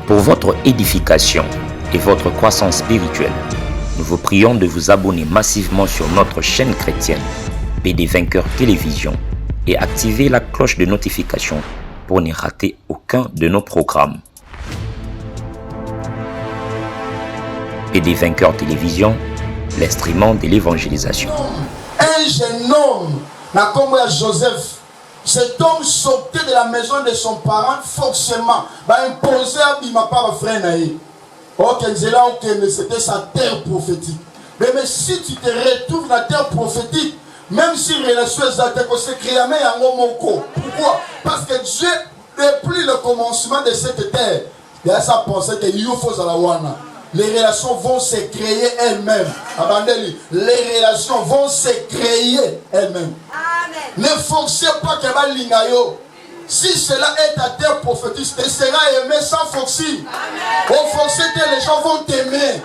Pour votre édification et votre croissance spirituelle, nous vous prions de vous abonner massivement sur notre chaîne chrétienne PD Vainqueur Télévision et activer la cloche de notification pour ne rater aucun de nos programmes. PD Vainqueur Télévision, l'instrument de l'évangélisation. Un jeune homme, comme Joseph, cet homme sortait de la maison de son parent forcément, imposé à Bima par frère Naï. C'était sa terre prophétique. Mais si tu te retrouves dans la terre prophétique, même si relation est créée, pourquoi? Parce que Dieu, depuis le commencement de cette terre, il a sa pensée que les relations vont se créer elles-mêmes. Les relations vont se créer elles-mêmes. Ne forcez pas que va lingayo. Si cela est ta terre prophétique, tu seras aimé sans forcer. Au forcer, les gens vont t'aimer.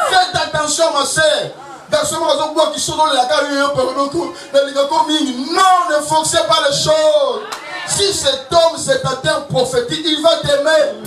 Faites attention, ma sœur. Dans ce moment qui sont dans la carrière, non, ne forcez pas les choses. Si cet homme, c'est ta terre prophétique, il va t'aimer.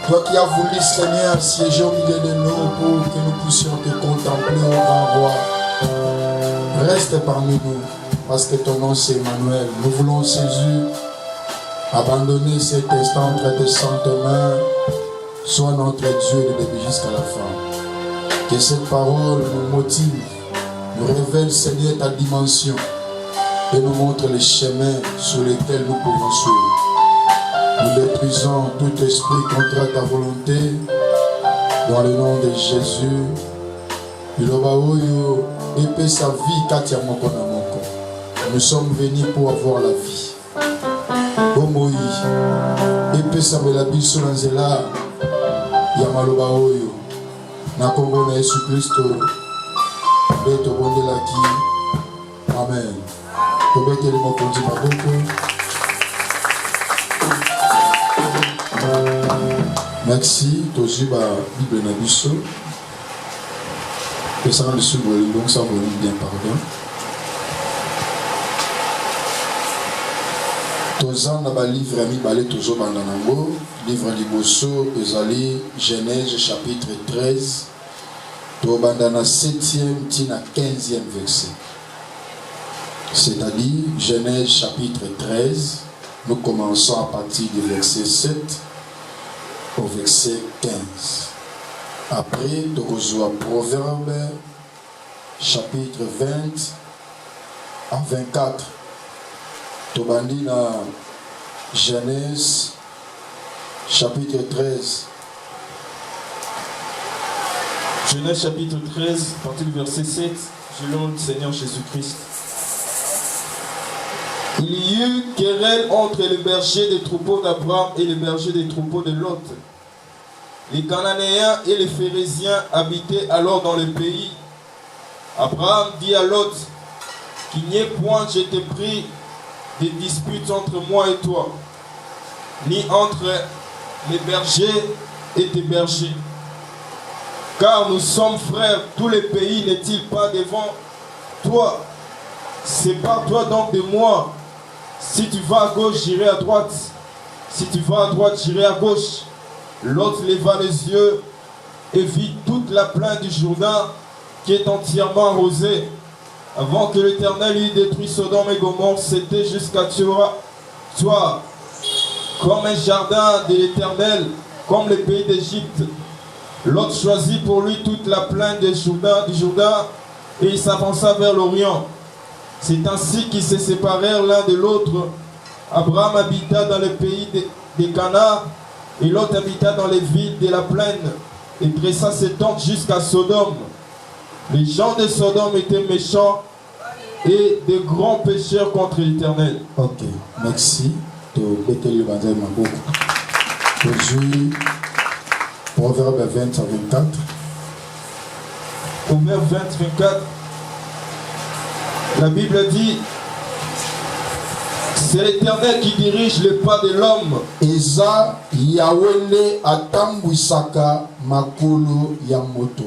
Toi qui as voulu, Seigneur, siéger au milieu de nous pour que nous puissions te contempler au grand roi. Reste parmi nous, parce que ton nom c'est Emmanuel. Nous voulons, Jésus, abandonner cet instant entre tes saintes mains. Sois notre Dieu de début jusqu'à la fin. Que cette parole nous motive, nous révèle, Seigneur, ta dimension et nous montre les chemins sur lesquels nous pouvons suivre. Nous détruisons tout esprit contre ta volonté dans le nom de Jésus. Nous sommes venus pour avoir la vie. Omoyi, épée sa belabi sur l'anzela, Yamaloba Oyo, Nakongo na Yesu Christo, Beto Bondelaki, Amen. Tobete le mokondi maboko. Merci, Tojiba Bible Nabiso. Que ça me suivre donc ça vous bien pardon. Tozan na ba livre ami balé tozo bandanango, livre liboso ezali Genèse chapitre 13. To bandana 7e tina 15e verset. C'est-à-dire Genèse chapitre 13, nous commençons à partir du verset 7 au verset 15. Après, nous rejoignons Proverbe chapitre 20 à 24. Tobandi na Genèse chapitre 13. Genèse chapitre 13, à partir du verset 7, je loue le Seigneur Jésus-Christ. Il y eut querelle entre les bergers des troupeaux d'Abraham et les bergers des troupeaux de Lot. Les Cananéens et les Phérésiens habitaient alors dans le pays. Abraham dit à Lot, qu'il n'y ait point, je t'ai pris, des disputes entre moi et toi, ni entre les bergers et tes bergers. Car nous sommes frères, tous les pays n'est-il pas devant toi? Sépare-toi donc de moi. Si tu vas à gauche, j'irai à droite. Si tu vas à droite, j'irai à gauche. L'autre leva les yeux et vit toute la plaine du Jourdain qui est entièrement arrosée. Avant que l'Éternel eût détruit Sodome et Gomorrhe, c'était jusqu'à toi, comme un jardin de l'Éternel, comme le pays d'Égypte. L'autre choisit pour lui toute la plaine du Jourdain et il s'avança vers l'Orient. C'est ainsi qu'ils se séparèrent l'un de l'autre. Abraham habita dans le pays des Canaan et l'autre habita dans les villes de la plaine et dressa ses tentes jusqu'à Sodome. Les gens de Sodome étaient méchants et de grands pécheurs contre l'Éternel. Ok, merci. Aujourd'hui, Proverbe 20 à 24. Proverbe 20, 24. La Bible dit, c'est l'Éternel qui dirige les pas de l'homme. Eza Yahweh atambwisaka makolo ya moto.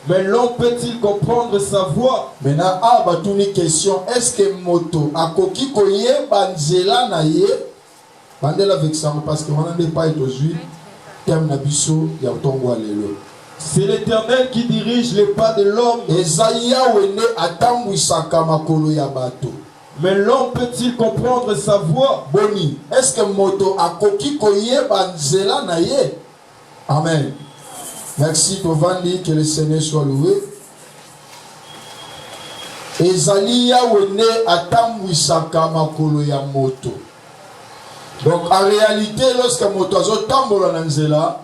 Mais l'homme peut-il comprendre sa voix? Maintenant, une question. Est-ce que moto akoki koyeba nzela na ye? Bandela avec ça parce que on n'a pas été aujourd'hui. Terme na biso ya tongo lelo. C'est l'Éternel qui dirige les pas de l'homme. Mais l'homme peut-il comprendre sa voix? Boni, est-ce que moto akoki koyeba nzela na ye? Amen. Merci Tovandi, que le Seigneur soit loué. Ezali Yahweh atambwisaka makolo ya moto. Donc en réalité, lorsque moto azotambola na nzela,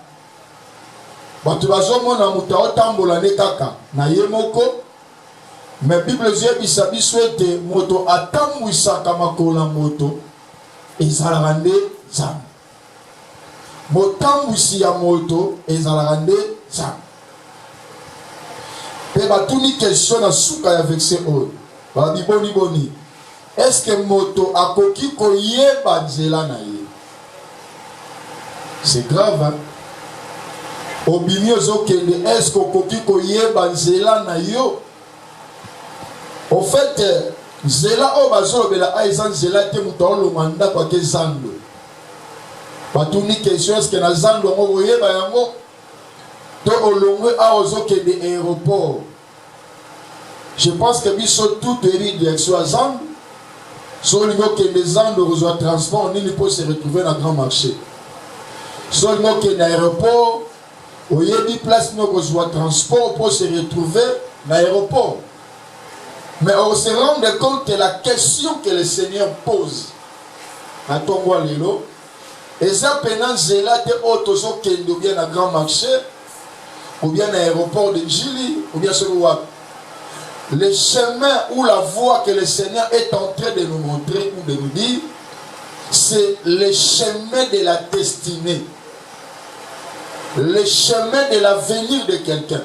batu bazomona moto azotambola ne kaka na ye moko, mais Bible zebisa biso ete moto atambwisaka makolo ya moto ezalaka nde Nzambe. Motambwisi ya moto ezalaka nde Nzambe. Pe batuni question na suka ya verset oyo. Babi boni. Est-ce que moto akoki koyeba nzela na ye? C'est grave, hein? Obimi ozokende, est-ce que akoki koyeba nzela na yo? Au fait, nzela o bazolobela aiza nzela te moto olonganda kwa ke zando. Batuni question, est-ce que na zando ngo koyeba yango? To olongwe a ozokende aéroport. Je pense que biso tout est direction à zando. Sur le niveau que les gens de transport, on peut se retrouver dans le grand marché. Sur le niveau que l'aéroport, il y a des places de transport pour se retrouver dans l'aéroport. Mais on se rend compte que la question que le Seigneur pose à Tongo Lelo, et ça pendant Zéla de Otozo Kendo, ou bien dans le grand marché, ou bien dans l'aéroport de Djili, ou bien sur le WAP. Le chemin ou la voie que le Seigneur est en train de nous montrer ou de nous dire, c'est le chemin de la destinée. Le chemin de l'avenir de quelqu'un.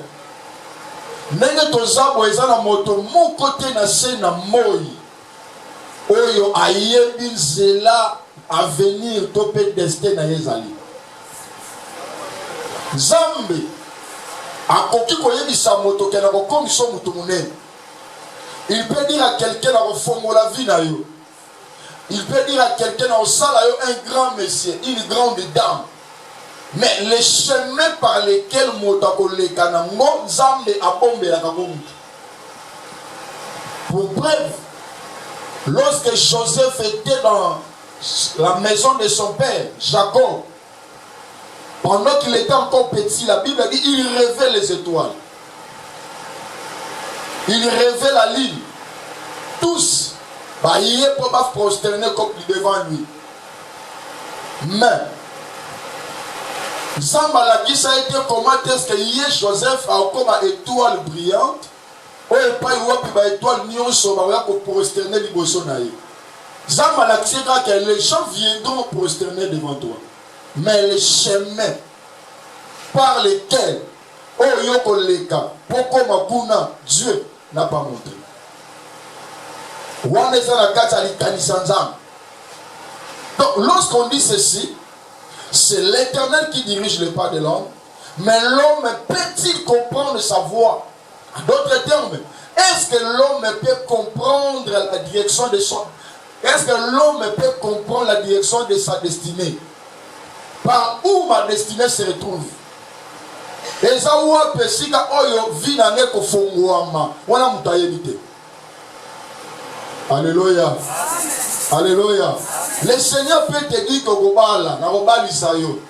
Nenge tozabo ezana moto mon côté na se na moi. Oyo ayebi nzela avenir topé destin na yezali. Nzambe akoki koyebisa moto ke na kokomisa moto munene. Il peut dire à quelqu'un à la vie na yo. Il peut dire à quelqu'un à un grand monsieur, une grande dame. Mais les chemins par lesquels motako lekana ngo Nzambe abombe la kabomu. Pour bref, lorsque Joseph était dans la maison de son père, Jacob, pendant qu'il était encore petit, la Bible dit il rêvait les étoiles. Il rêvait la lune. Tous bah il est pas prosterné comme devant lui. Mais Zambalaki ça a été comment est-ce que hier Joseph a comme étoile brillante. Oh et pas il voit puis étoile nyonso ba pour prosterner liboso na ye. Zambalaki c'est que les gens viendront prosterner devant toi. Mais les chemins par lesquels oh yoko leka poko makuna Dieu n'a pas montré. Donc lorsqu'on dit ceci, c'est l'Éternel qui dirige le pas de l'homme, mais l'homme peut-il comprendre sa voie? En d'autres termes, est-ce que l'homme peut comprendre la direction de son... Est-ce que l'homme peut comprendre la direction de sa destinée? Par où ma destinée se retrouve? Et ça ou a pesika oyo vinane ko fongoama wana mutayebite. Alléluia. Alléluia. Le Seigneur peut te dire que gobala na gobali sayo.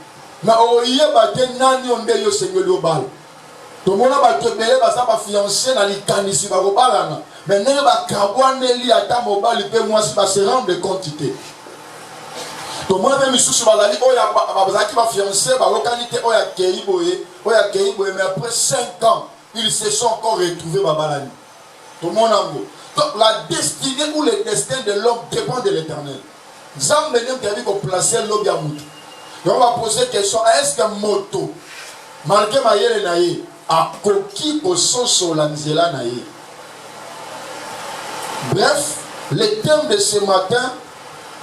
Na oyeba te nani onde yo Seigneur obala. To mona ba tebele ba sa ba fiancé na likanisi ba gobala na. Mais ne ba kabwane li ata mobali pe mwasi ba se rendre compte te. To mona même sous balali oya ba zaki ba fiancé ba localité oya keiboye mais après 5 ans ils se sont encore retrouvés babalani. To mona ngo. Donc la destinée ou le destin de l'homme dépend de l'Éternel. Zambe nem te dit qu'on placer l'homme à moto. Donc on va poser la question, est-ce que moto malgré mayele naye a koki ko soso la nzela naye? Bref, le thème de ce matin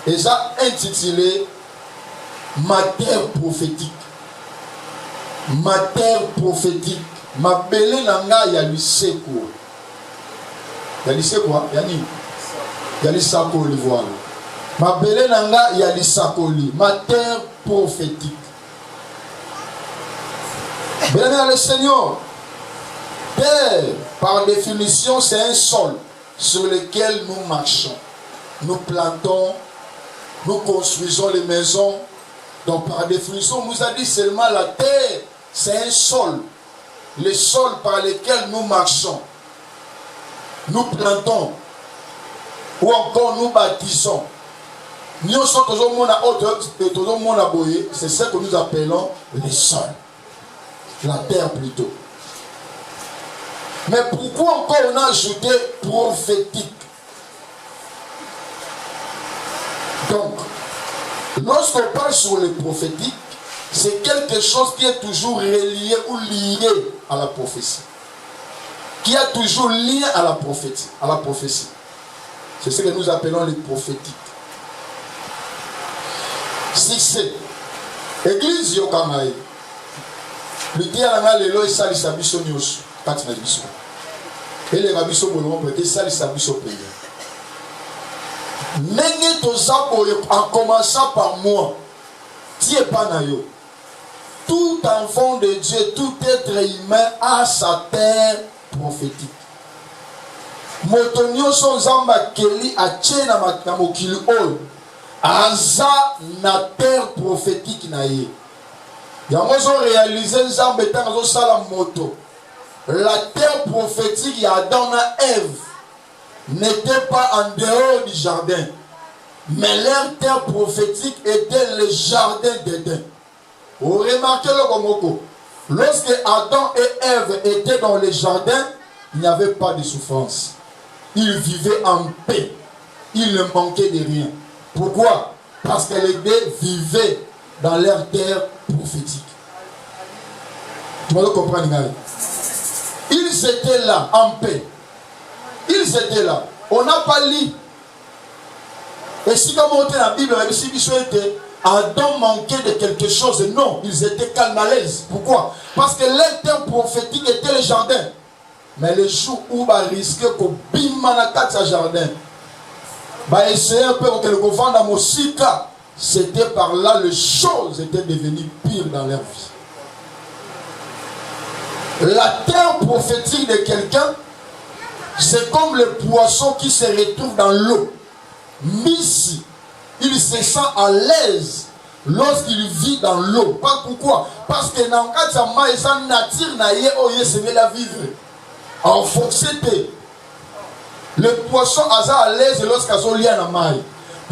est intitulé Ma terre prophétique. Ma terre prophétique. Ma belle nanga ya luseko. Ya lycée quoi? Yani ya lisakoli voilà. Ma belle nanga ya lisakoli. Ma terre prophétique. Bien le Seigneur. Terre, par définition, c'est un sol sur lequel nous marchons. Nous plantons, nous construisons les maisons. Donc par définition, on nous a dit seulement la terre, c'est un sol. Le sol par lequel nous marchons. Nous plantons ou encore nous bâtissons. C'est ce que nous appelons le sol. La terre plutôt. Mais pourquoi encore on a ajouté prophétique? Donc, lorsqu'on parle sur le prophétique, c'est quelque chose qui est toujours relié ou lié à la prophétie. Qui a toujours lien à la prophétie. C'est ce que nous appelons les prophétiques. Si c'est Église Yokamai, le dialogue lelo et sali sabiso nyos, katina biso. Et les rabiso bolon peut sali sabiso pays. Nenge to zabo en commençant par moi, tie pas na yo. Tout enfant de Dieu, tout être humain a sa terre prophétique. Motonio son zamba keli a tchena makamokili ol. Aza na terre prophétique na ye. Yango ont réalisé zamba etango sala moto. La terre prophétique ya Adam et Ève n'était pas en dehors du jardin. Mais leur terre prophétique était le jardin d'Éden. Vous remarquez le Gomoko. Lorsque Adam et Ève étaient dans le jardin, il n'y avait pas de souffrance. Ils vivaient en paix. Ils ne manquaient de rien. Pourquoi? Parce que les deux vivaient dans leur terre prophétique. Tu vas le comprendre, Ngali. Ils étaient là, en paix. Ils étaient là. On n'a pas lu. Et si comme on était dans la Bible, Adam manquait de quelque chose. Non, ils étaient calmes à l'aise. Pourquoi? Parce que leur terre prophétique était le jardin. Mais le jour où on risquait qu'on bimanakat sa jardin, bah essayer un peu que le gouvernement dans Mosika, c'était par là les choses étaient devenues pires dans leur vie. La terre prophétique de quelqu'un, c'est comme le poisson qui se retrouve dans l'eau. Missi, il se sent à l'aise lorsqu'il vit dans l'eau. Pas pourquoi? Parce que dans le cas de sa nature, il se met à vivre. En fonctionné. Le poisson à l'aise lorsqu'il lie à maille.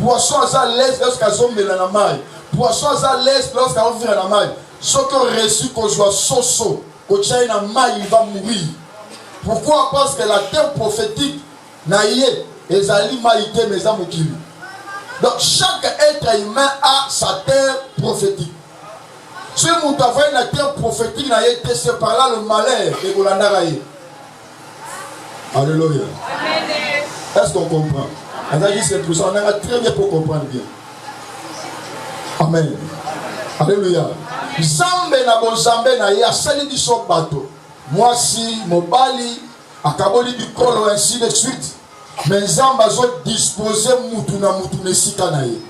Poisson à l'aise lorsqu'il met la maille. Poisson à l'aise lorsqu'il vit la maille. Ce qu'on reçu qu'on soit soso, qu'on tient la maille, il va mourir. Pourquoi? Parce que la terre prophétique n'a yé, et zali maïté mes amokili. Donc chaque être humain a sa terre prophétique. Si vous avez une terre prophétique, c'est par là le malheur et vous l'en avez. Alléluia. Est-ce qu'on comprend? On a très bien pour comprendre bien. Amen. Alléluia. Zambe na bon zambe na ya sali di son bateau. Moi si mobali akaboli du col ainsi de suite. Mais zamba zo disposer mutu na mutu nesika na ye.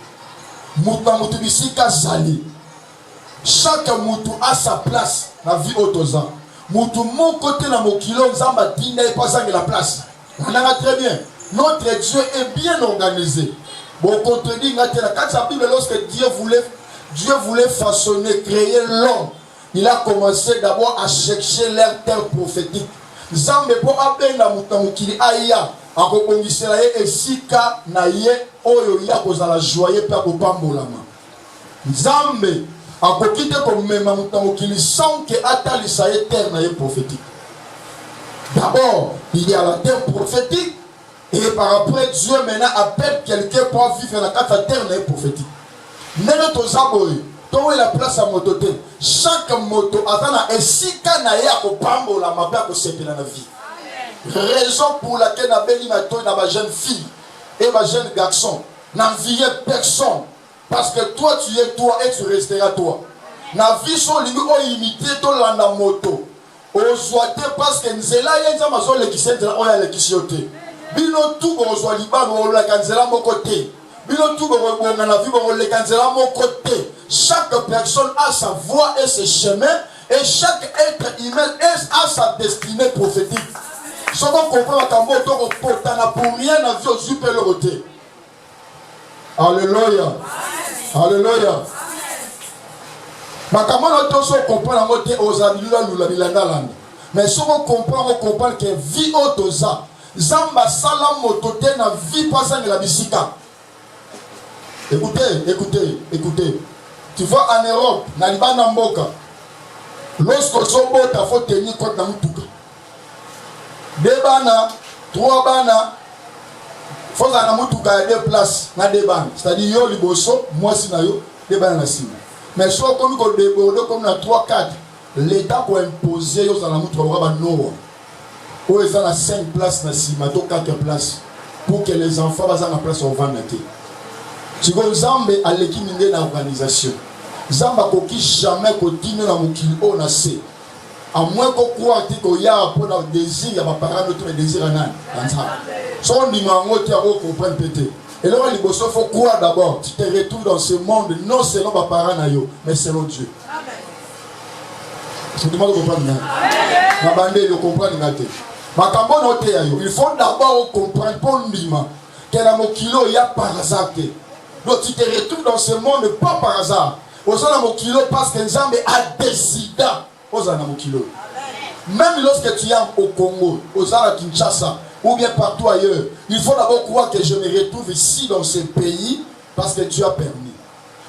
Mutu na mutu bisika zali. Chaque mutu a sa place na vie autoza. Mutu mon côté na mokilo zamba dina et pas la place. On a très bien. Notre Dieu est bien organisé. Bon contredit la Bible lorsque Dieu voulait façonner, créer l'homme. Il a commencé d'abord à chercher leur terre prophétique. Zambe po abenda mutamukili aya akobongisela ye esika na ye oyo ya kozala joyeux pe akopambolama. Zambe akokite komema mutamukili sans que atalisa ye terre na ye prophétique. D'abord, il y a la terre prophétique et par après Dieu maintenant appelle quelqu'un pour vivre dans la terre na ye prophétique. Nene tozaboy, to la place à moto. Chaque moto atana esika na ya ko pambola mabia ko sepela na vie. Raison pour laquelle na beli na to na ba jeune fille et ba jeune garçon n'enviez personne parce que toi tu es toi et tu resteras toi. Na vie son lingi o imiter to landa moto. O soite parce que nzela yenza mazo le kisenzela o ya le kisiote. Bino tout bo zo libano o la kanzela mokote. Chaque personne a sa voix et ses chemins, et chaque être humain a sa destinée prophétique. Ce qu'on comprend pour rien à vie aux super loroté. Alléluia. Alléluia. Mais ce qu'on comprend, on comprend que vie autosa. Zamba salam motote na vie passant de la bisika. Écoutez. Tu vas en Europe, na libana mboka. Lorsque zobo ta faut tenir compte na mutuka. Deux bana, trois bana. Faut na mutuka deux places na deux bana. C'est-à-dire yo liboso, moi si na yo, deux bana na sima. Mais soit comme ko déborde comme na 3 4, l'état pour imposer yo za na mutuka ba no. Ou ils ont 5 places na sima, to 4 places pour que les enfants bazan na place au vanité. Tu vois, Zambe a l'équipe de l'organisation. Zamba koki jamais continue dans mon kilo on a c'est. À moins qu'on croit qu'il y a pour le désir, il y a pas parents d'autres désirs en un. Son numéro tu as compris pété. Et là il faut croire d'abord. Tu te retrouves dans ce monde non selon ma parents nayo, mais selon Dieu. C'est tout le monde comprendre. Ma bande de comprendre ngate. Ma kambo note yayo. Il faut d'abord comprendre pour l'humain que dans mon kilo il y a par hasard. Donc tu te retrouves dans ce monde pas par hasard. Osana mon kilo parce que Nzambe a décidé. Osana mon kilo. Même lorsque tu es au Congo, Osana Kinshasa ou bien partout ailleurs, il faut d'abord croire que je me retrouve ici dans ce pays parce que Dieu a permis.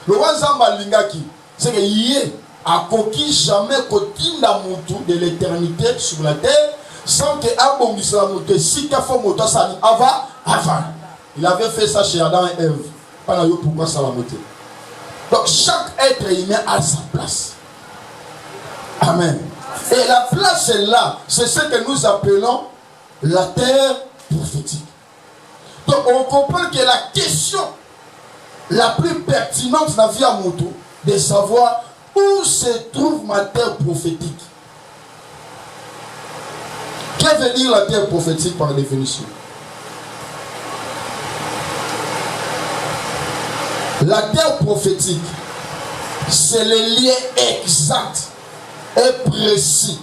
Le roi Nzamba Lingaki, c'est que yé a coquille jamais kotinda mutu de l'éternité sur la terre sans que abongisa mutu si ka fo moto sani avant. Il avait fait ça chez Adam et Ève. Pourquoi ça va monter? Donc chaque être humain a sa place. Amen. Et la place est là. C'est ce que nous appelons la terre prophétique. Donc on comprend que la question la plus pertinente dans la vie à Moutou, de savoir où se trouve ma terre prophétique. Que veut dire la terre prophétique par définition? La terre prophétique, c'est le lien exact et précis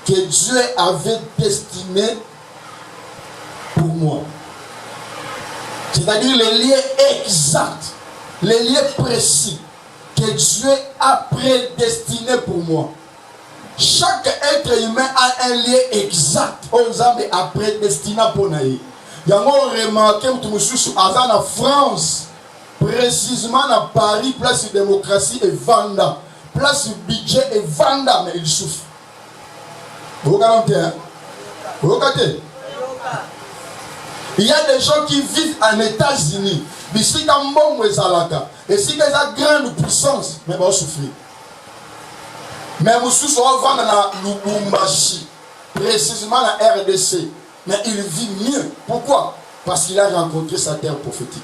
que Dieu avait destiné pour moi. C'est-à-dire le lien exact, le lien précis que Dieu a prédestiné pour moi. Chaque être humain a un lien exact. On a prédestiné pour nous. yango remarqué mutu mususu aza na France précisément na Paris place démocratie et vanda place budget et vanda mais il souffre. Vous regardez hein? Vous regardez? Il y a des gens qui vivent en États-Unis. Ici, dans le monde, et si ils ont grande puissance, mais ils vont souffrir. Mais ils vont vendre dans Lubumbashi, précisément la RDC. Mais il vit mieux. Pourquoi? Parce qu'il a rencontré sa terre prophétique.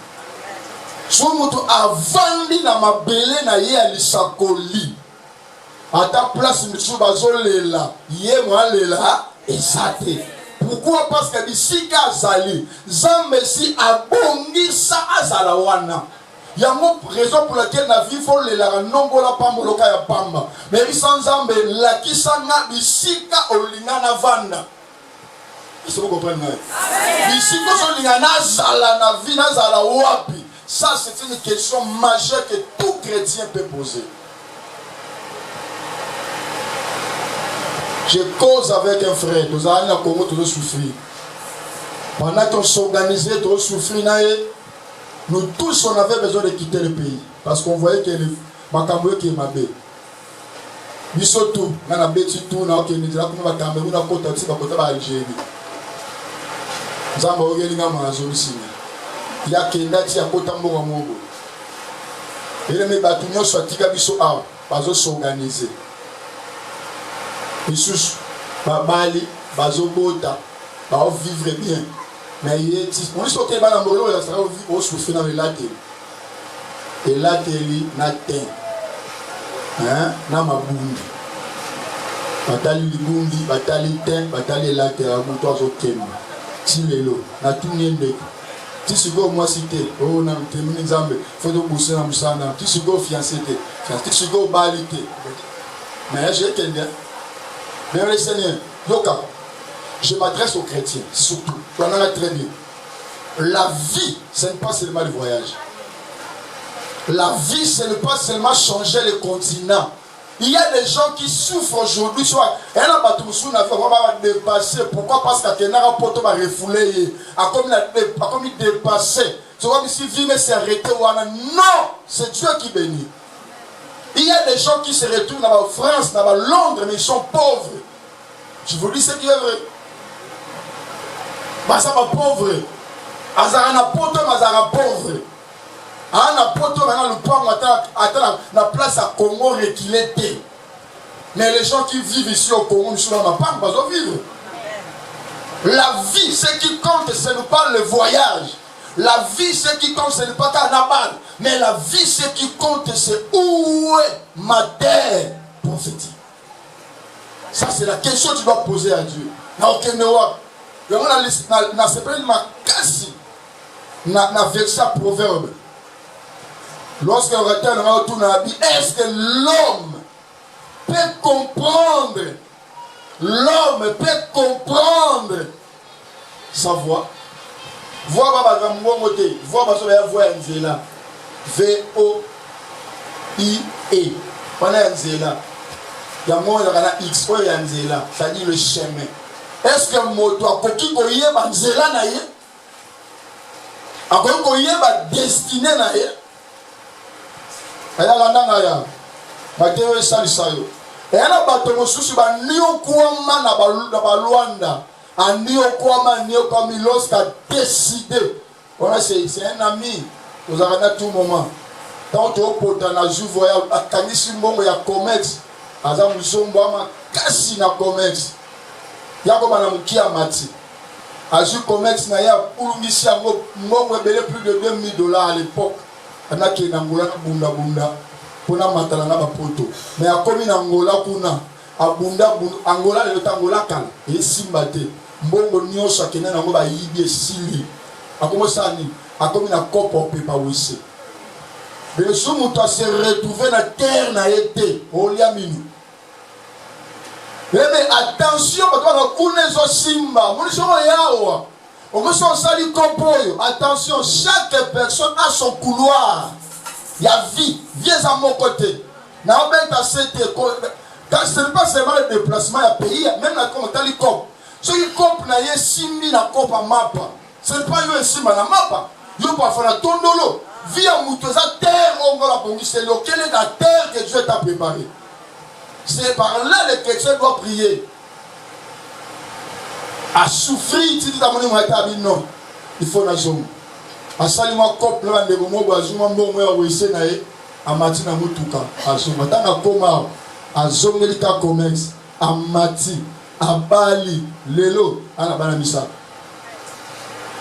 Si vous avez dans ma belé, na ye alisakoli. À ta place, monsieur Bazolela, yé moi lela, et ça te. Pourquoi? Parce que d'ici Kazali, Zambesi a bongi sa azalawana. Il y a une raison pour laquelle la vie faut les la nombo la pamba loka ya pamba. Mais sans Zambe la kisanga d'ici ka olinga na vanda. Est-ce que vous comprenez? D'ici ka olinga na zala na vie na zala wapi. Ça c'est une question majeure que tout chrétien peut poser. Je cause avec un frère, nous allons à Congo, nous souffrir. Pendant qu'on s'organisait, nous souffrir, nous tous on avait besoin de quitter le pays. Parce qu'on voyait que le Makambo qui est mabé. Nous sommes tous, nous avons bêti tout, nous avons dit que nous avons Cameroun, nous avons côté Algérie. Nous avons organisé un solution. Il y a Kenya, côté Mogo. Et les bâtiments sont tigres, ils sont là, ils s'organiser. Isus, Babali, Bazobota, va vivre bien. Mais il est on est sorti dans le monde, il sera au souffrir dans le latte. Et là, il n'a teint. Hein? N'a ma boumbi. Batali Libundi, Batali teint, Batali latte, à bout de toi, si l'élo, n'a tout nié. Si tu go moi cité, oh, n'a terminé l'examen, faut te pousser dans le sang, si tu go fiancé, si tu go balité. Mais j'ai quelqu'un. Mais le Seigneur, Yoka, je m'adresse aux chrétiens, surtout. Tu en as très bien. La vie, ce n'est pas seulement le voyage. La vie, ce n'est pas seulement changer le continent. Il y a des gens qui souffrent aujourd'hui. Et là, on va dépasser. Pourquoi? Parce qu'il y a un rapport va refouler. Comme il dépassé. C'est comme si vivre s'est arrêté. Non, c'est Dieu qui bénit. Il y a des gens qui se retournent dans la France, dans la Londres, mais ils sont pauvres. Je vous dis ce qui est vrai. Bah ça va pauvre. Azarana poto, Azara pauvre. Ana poto, maintenant le pauvre, attends la place à Congo reculé. Mais les gens qui vivent ici au Congo, ils sont dans la panne, ils vont vivre. La vie, ce qui compte, ce n'est pas le voyage. La vie, ce qui compte, ce n'est pas carnaval. Mais la vie, ce qui compte, c'est où est ma terre prophétique. Ça, c'est la question que tu dois poser à Dieu. Na okenewa. On a séparé ma casse. Na verset proverbe. Lorsqu'on retourne, on retourne à la vie. Est-ce que l'homme peut comprendre? L'homme peut comprendre sa voix. Voix baba moté. Voix baso ya voix nzela. V-O-I-E. Voilà nzela. Il y a moins de X, il y a nzela. Ça dit le chemin. Est-ce que moto a koki koye ba nzela na ye? A koki koye ba destiné na ye? Aya landa ya. Ba tewe sali sayo. Et là ba to mosusu ba niyo kwama na ba Luanda. Anio kwama niyo kwami lorsqu'a décidé. Voilà, c'est un ami. Nous avons à tout moment. Tant que vous avez vu voyage, à Kanisi Mbongo, il y a commerce. Azam Musombo, il y a kasi na commerce. Il y a comme un Mukia Mati. Azu commerce, il y a pour Missia Mbongo, il y a plus de $2000 à l'époque. Il y a qui Nangola Bunda Bunda. Pour la Matalana Poto. Mais à comme Nangola Kuna, à Bunda Angola, le Tangola Kal, et Simbate. Mbongo Nyo Sakena Nangola Yibi Sili. A comment ça ni? A comme une coupe au pépa aussi. Mais si on doit se retrouver dans la terre, na été, on y a mis. Mais attention, on doit connaître Simba. On me sent sali compoyo. Attention, chaque personne a son couloir. Il y a vie. Viens à mon côté. Quand ce n'est pas seulement le déplacement, il y a pays, même la compte, il y a cop. Si il y a 6 000 à cop à mappa. Ce n'est pas yo ici, madame Mapa. Yo parfois la tondolo. Via Moutosa, terre, on va la pongi, c'est lequel est la terre que Dieu t'a préparée. C'est par là que le chrétien doit prier. À souffrir, tu dis à mon ami, non. Il faut la zone. À saluer couple là, de mon bazuma, mon moi, oui, c'est naé. À Matina Moutuka. À zone. Attends, à Koma. À zone, il y a commerce. À Mati. À Bali. Lelo. À la Banamisa.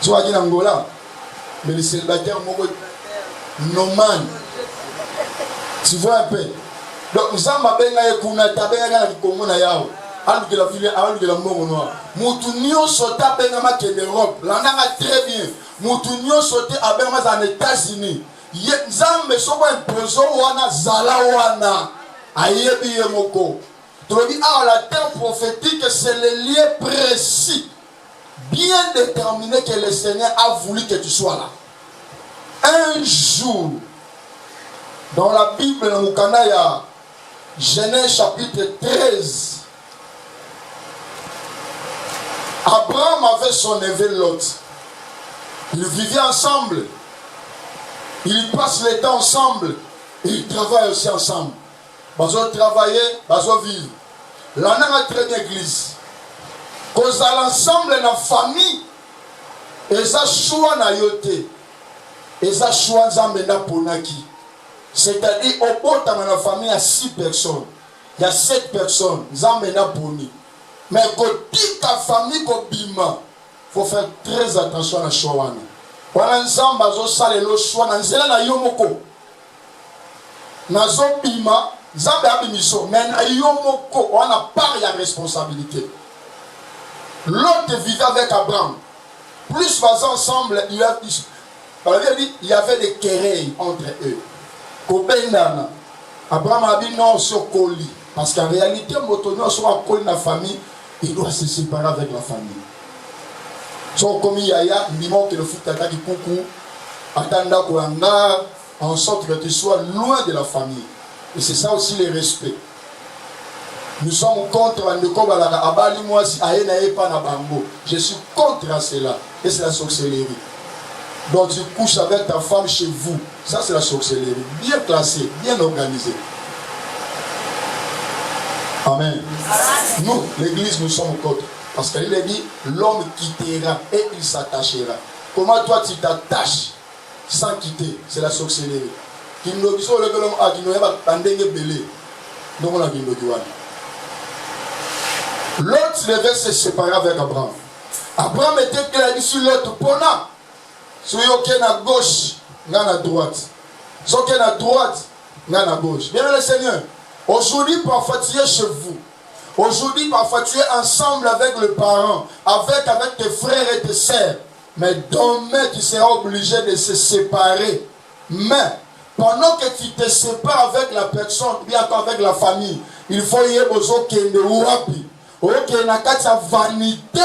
Tu vois, il y a Angola. Mais les célibataires, Noman. Tu vois un peu. Donc, nous avons bien eu qu'on a tapé à la yao. Alors que la fille, alors que la mort noire. Moutounion sauté à Benama qui est l'Europe. L'on a très bien. Moutounion sauté à Benama aux États-Unis. Zambe soko imposo wana zala wana. Ayebi yemoko. Tu dis ah la terre prophétique c'est le lieu précis, bien déterminé que le Seigneur a voulu que tu sois là. Un jour, dans la Bible, dans le Canada, Genèse chapitre 13, Abraham avait son neveu Lot. Ils vivaient ensemble. Ils passent le temps ensemble. Ils travaillent aussi ensemble. Ils ont travaillé, ils ont vécu. Là, on a très bien l'église. Quand ils sont ensemble dans la famille, ils ont choix na yote. Ils ont choix na ponaki. C'est-à-dire, au bout dans la famille, il y a 6 personnes. Il y a 7 personnes. Ils ont poni. Mais quand ta famille bima, il faut faire très attention à la choix. Voilà ensemble, bazo sale lo choix na nzela na yomoko. Nazo bima, zambe abimiso, mais na yomoko, on a pas de responsabilité. L'autre vivait avec Abraham. Plus vas ensemble, il y avait des querelles entre eux. Kobenana, Abraham a dit non sur Koli. Parce qu'en réalité, Motono soit Koli dans la famille, il doit se séparer avec la famille. Son commis Yaya, il dit que le foot attaque coucou, attendant qu'on a en sorte que tu sois loin de la famille. Et c'est ça aussi le respect. Nous sommes contre je suis contre cela. Et c'est la sorcellerie. Donc tu couches avec ta femme chez vous. Ça c'est la sorcellerie. Bien classée, bien organisée. Amen. Nous, l'église, nous sommes contre. Parce qu'il est dit, l'homme quittera et il s'attachera. Comment toi tu t'attaches sans quitter? C'est la sorcellerie. L'autre devait se séparer avec Abraham. Abraham était clair sur l'autre. Pona. Si vous êtes à gauche, vous êtes à droite. Si vous êtes à droite, vous êtes à gauche. Bien le Seigneur. Aujourd'hui, parfois tu es chez vous. Aujourd'hui, parfois tu es ensemble avec le parent, avec tes frères et tes sœurs. Mais demain, tu seras obligé de se séparer. Mais, pendant que tu te sépares avec la personne, bien avec la famille, il faut y avoir besoin de wapi. Ou qu'il y a vanité,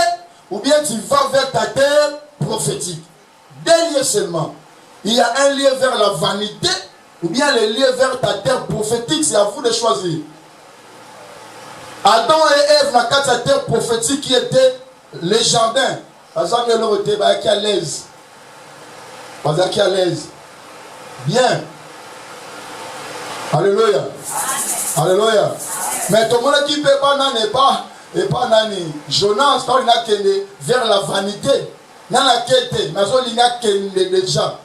ou bien tu vas vers ta terre prophétique. Deux lieux seulement. Il y a un lien vers la vanité, ou bien le lien vers ta terre prophétique. C'est à vous de choisir. Adam et Ève, dans la terre prophétique qui était les jardins. Adam et Ève étaient à l'aise. Qui à l'aise. Bien. Alléluia. Alléluia. Mais tout le monde qui ne peut pas, n'est pas. Et pas nani. Jonas, quand il a qu'elle vers la vanité. Dans la quête, il a qu'elle déjà.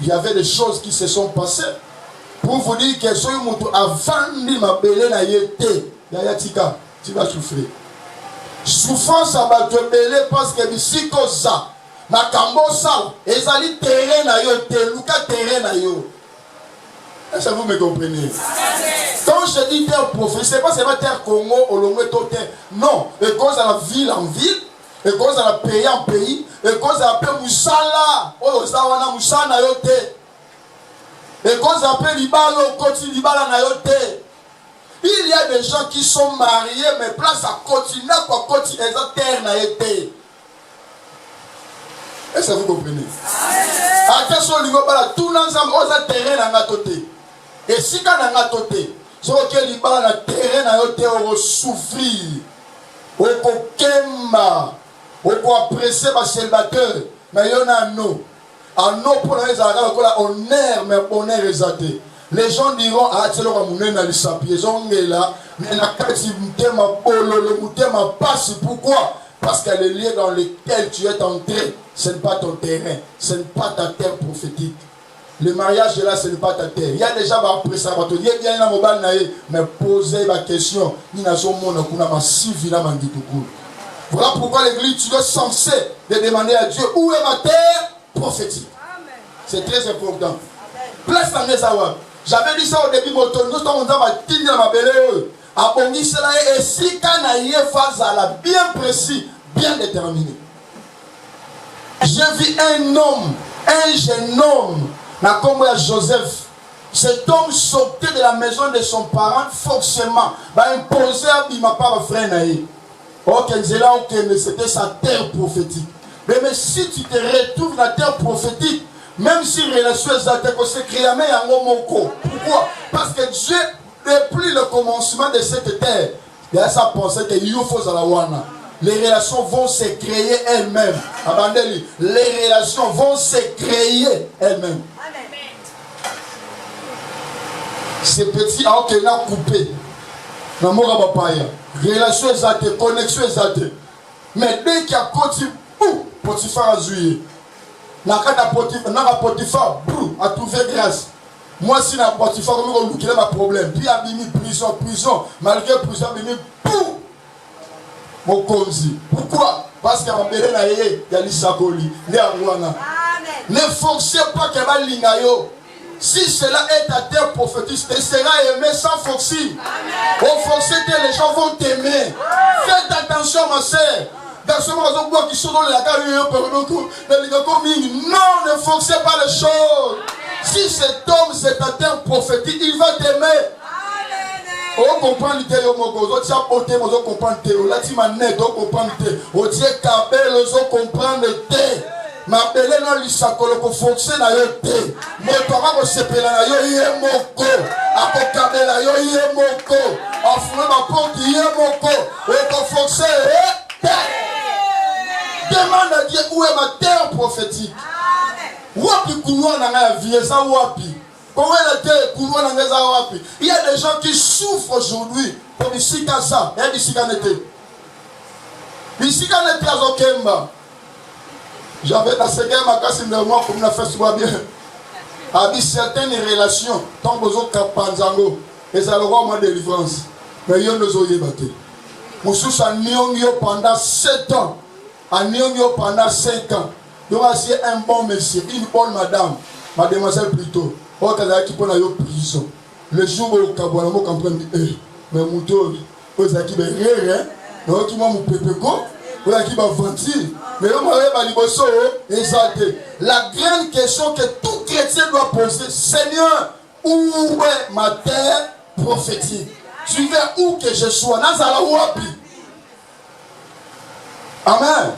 Il y avait des choses qui se sont passées. Pour vous dire que ce avant de m'appeler na yete. Yayatika, tu vas souffrir. Souffrance à te belé parce que si ça, na kambosa, ezali terrain na yo, luka terrain na yo. Est-ce que vous me comprenez? Quand je dis terre prophétique, ce n'est pas seulement terre Congo, Olomé, terre. Non, et cause à la ville en ville, et cause à la pays en pays, et cause à la paix Moussala, Ozawana Moussala na yote. Et cause à la paix Libalo, Koti Libala na yote. Il y a des gens qui sont mariés, mais place à continuer pour continuer à terre na yote. Est-ce que vous comprenez? Attention, tout l'ensemble, on a terrain dans côté. Et si quand on a côté, ce que les balles na terrain na yote, on va souffrir, on va kemba, on va apprécier ma célibataire. mais il y en a non. En non pour les Arabes, honneur, mais honneur exalté. Les gens diront, ah, c'est le Ramounen à l'Issapi, ils ont mis là, mais la carte, le moutema passe. Pourquoi? Parce que les lieux dans lesquels tu es entré, ce n'est pas ton terrain, ce n'est pas ta terre prophétique. Le mariage est là, ce n'est pas ta terre. Il y a déjà après ça, il y a bien la mobile, mais posez la question, il y a un monde qui a massif, il a manqué tout court. Voilà pourquoi l'église, tu es censé de demander à Dieu, où est ma terre prophétique? C'est très important. Place dans les awa. J'avais dit ça au début, nous sommes dans ma tine dans ma belle. Abongi cela et si quand il est face à la bien précis, bien déterminé. J'ai vu un homme, un jeune homme, comme Joseph. Cet homme sortait de la maison de son parent forcément, imposer à ma part frère naïe. Ok, c'était sa terre prophétique. Mais si tu te retrouves dans la terre prophétique, même si les relations se créent à Pourquoi? Parce que Dieu, depuis le commencement de cette terre, il y a sa pensée que les relations vont se créer elles-mêmes. Les relations vont se créer elles-mêmes. Ces petits qui ont coupé. Relation exaltée, connexion exaltée. Mais dès qu'il y a Potiphar a joué. Potiphar a trouvé grâce. Moi, si na Potiphar, il y a un problème. Puis il y a mis prison. Malgré prison, il y a mis mon conzi. Pourquoi? Parce qu'il y a l'Issakoli, les Arwana. Ne forcez pas qu'il y ait l'Ingayo. Si cela est ta terre prophétique, tu seras aimé sans forcer. Au forcer, les gens vont t'aimer. Faites attention, ma sœur. Dans ce moment, qui sont dans la carrière, non, ne forcez pas les choses. Si cet homme, c'est ta terre prophétique, il va t'aimer. On comprend le thé, on comprend le thé, on comprend le thé, on dit Kabel, on comprend le thé. Ma belle non lisakolo ko fonctionne na yo te. Mo toka ko sepela na yo ye moko. Ako kabela yo ye moko. Afuna ma porte ye moko. Et ko fonctionne te. Demande à Dieu où est ma terre prophétique. Wapi kouwa na nga vie ça wapi. Comment est la terre kouwa na nga za wapi. Il y a des gens qui souffrent aujourd'hui pour ici comme ça. Et ici quand était. Ici quand était à Zokemba. J'avais la seconde ma casse de moi comme la fait souvent bien. Avec certaines relations, tant que vous avez et ça le roi ma délivrance. Mais il y a nos oeufs battus. Moussous a niongyo pendant 7 ans. A niongyo pendant 5 ans. Donc c'est un bon monsieur, une bonne madame, mademoiselle plutôt. Oh, quand elle qui prend la prison. Le jour où le Kabouanamo comprend, mais mouton, vous avez qui rien, mais qui m'a mon pépéco. Vous avez qui m'a vendu. Mais la grande question que tout chrétien doit poser, Seigneur, où est ma terre prophétique? Tu veux où que je sois? Amen.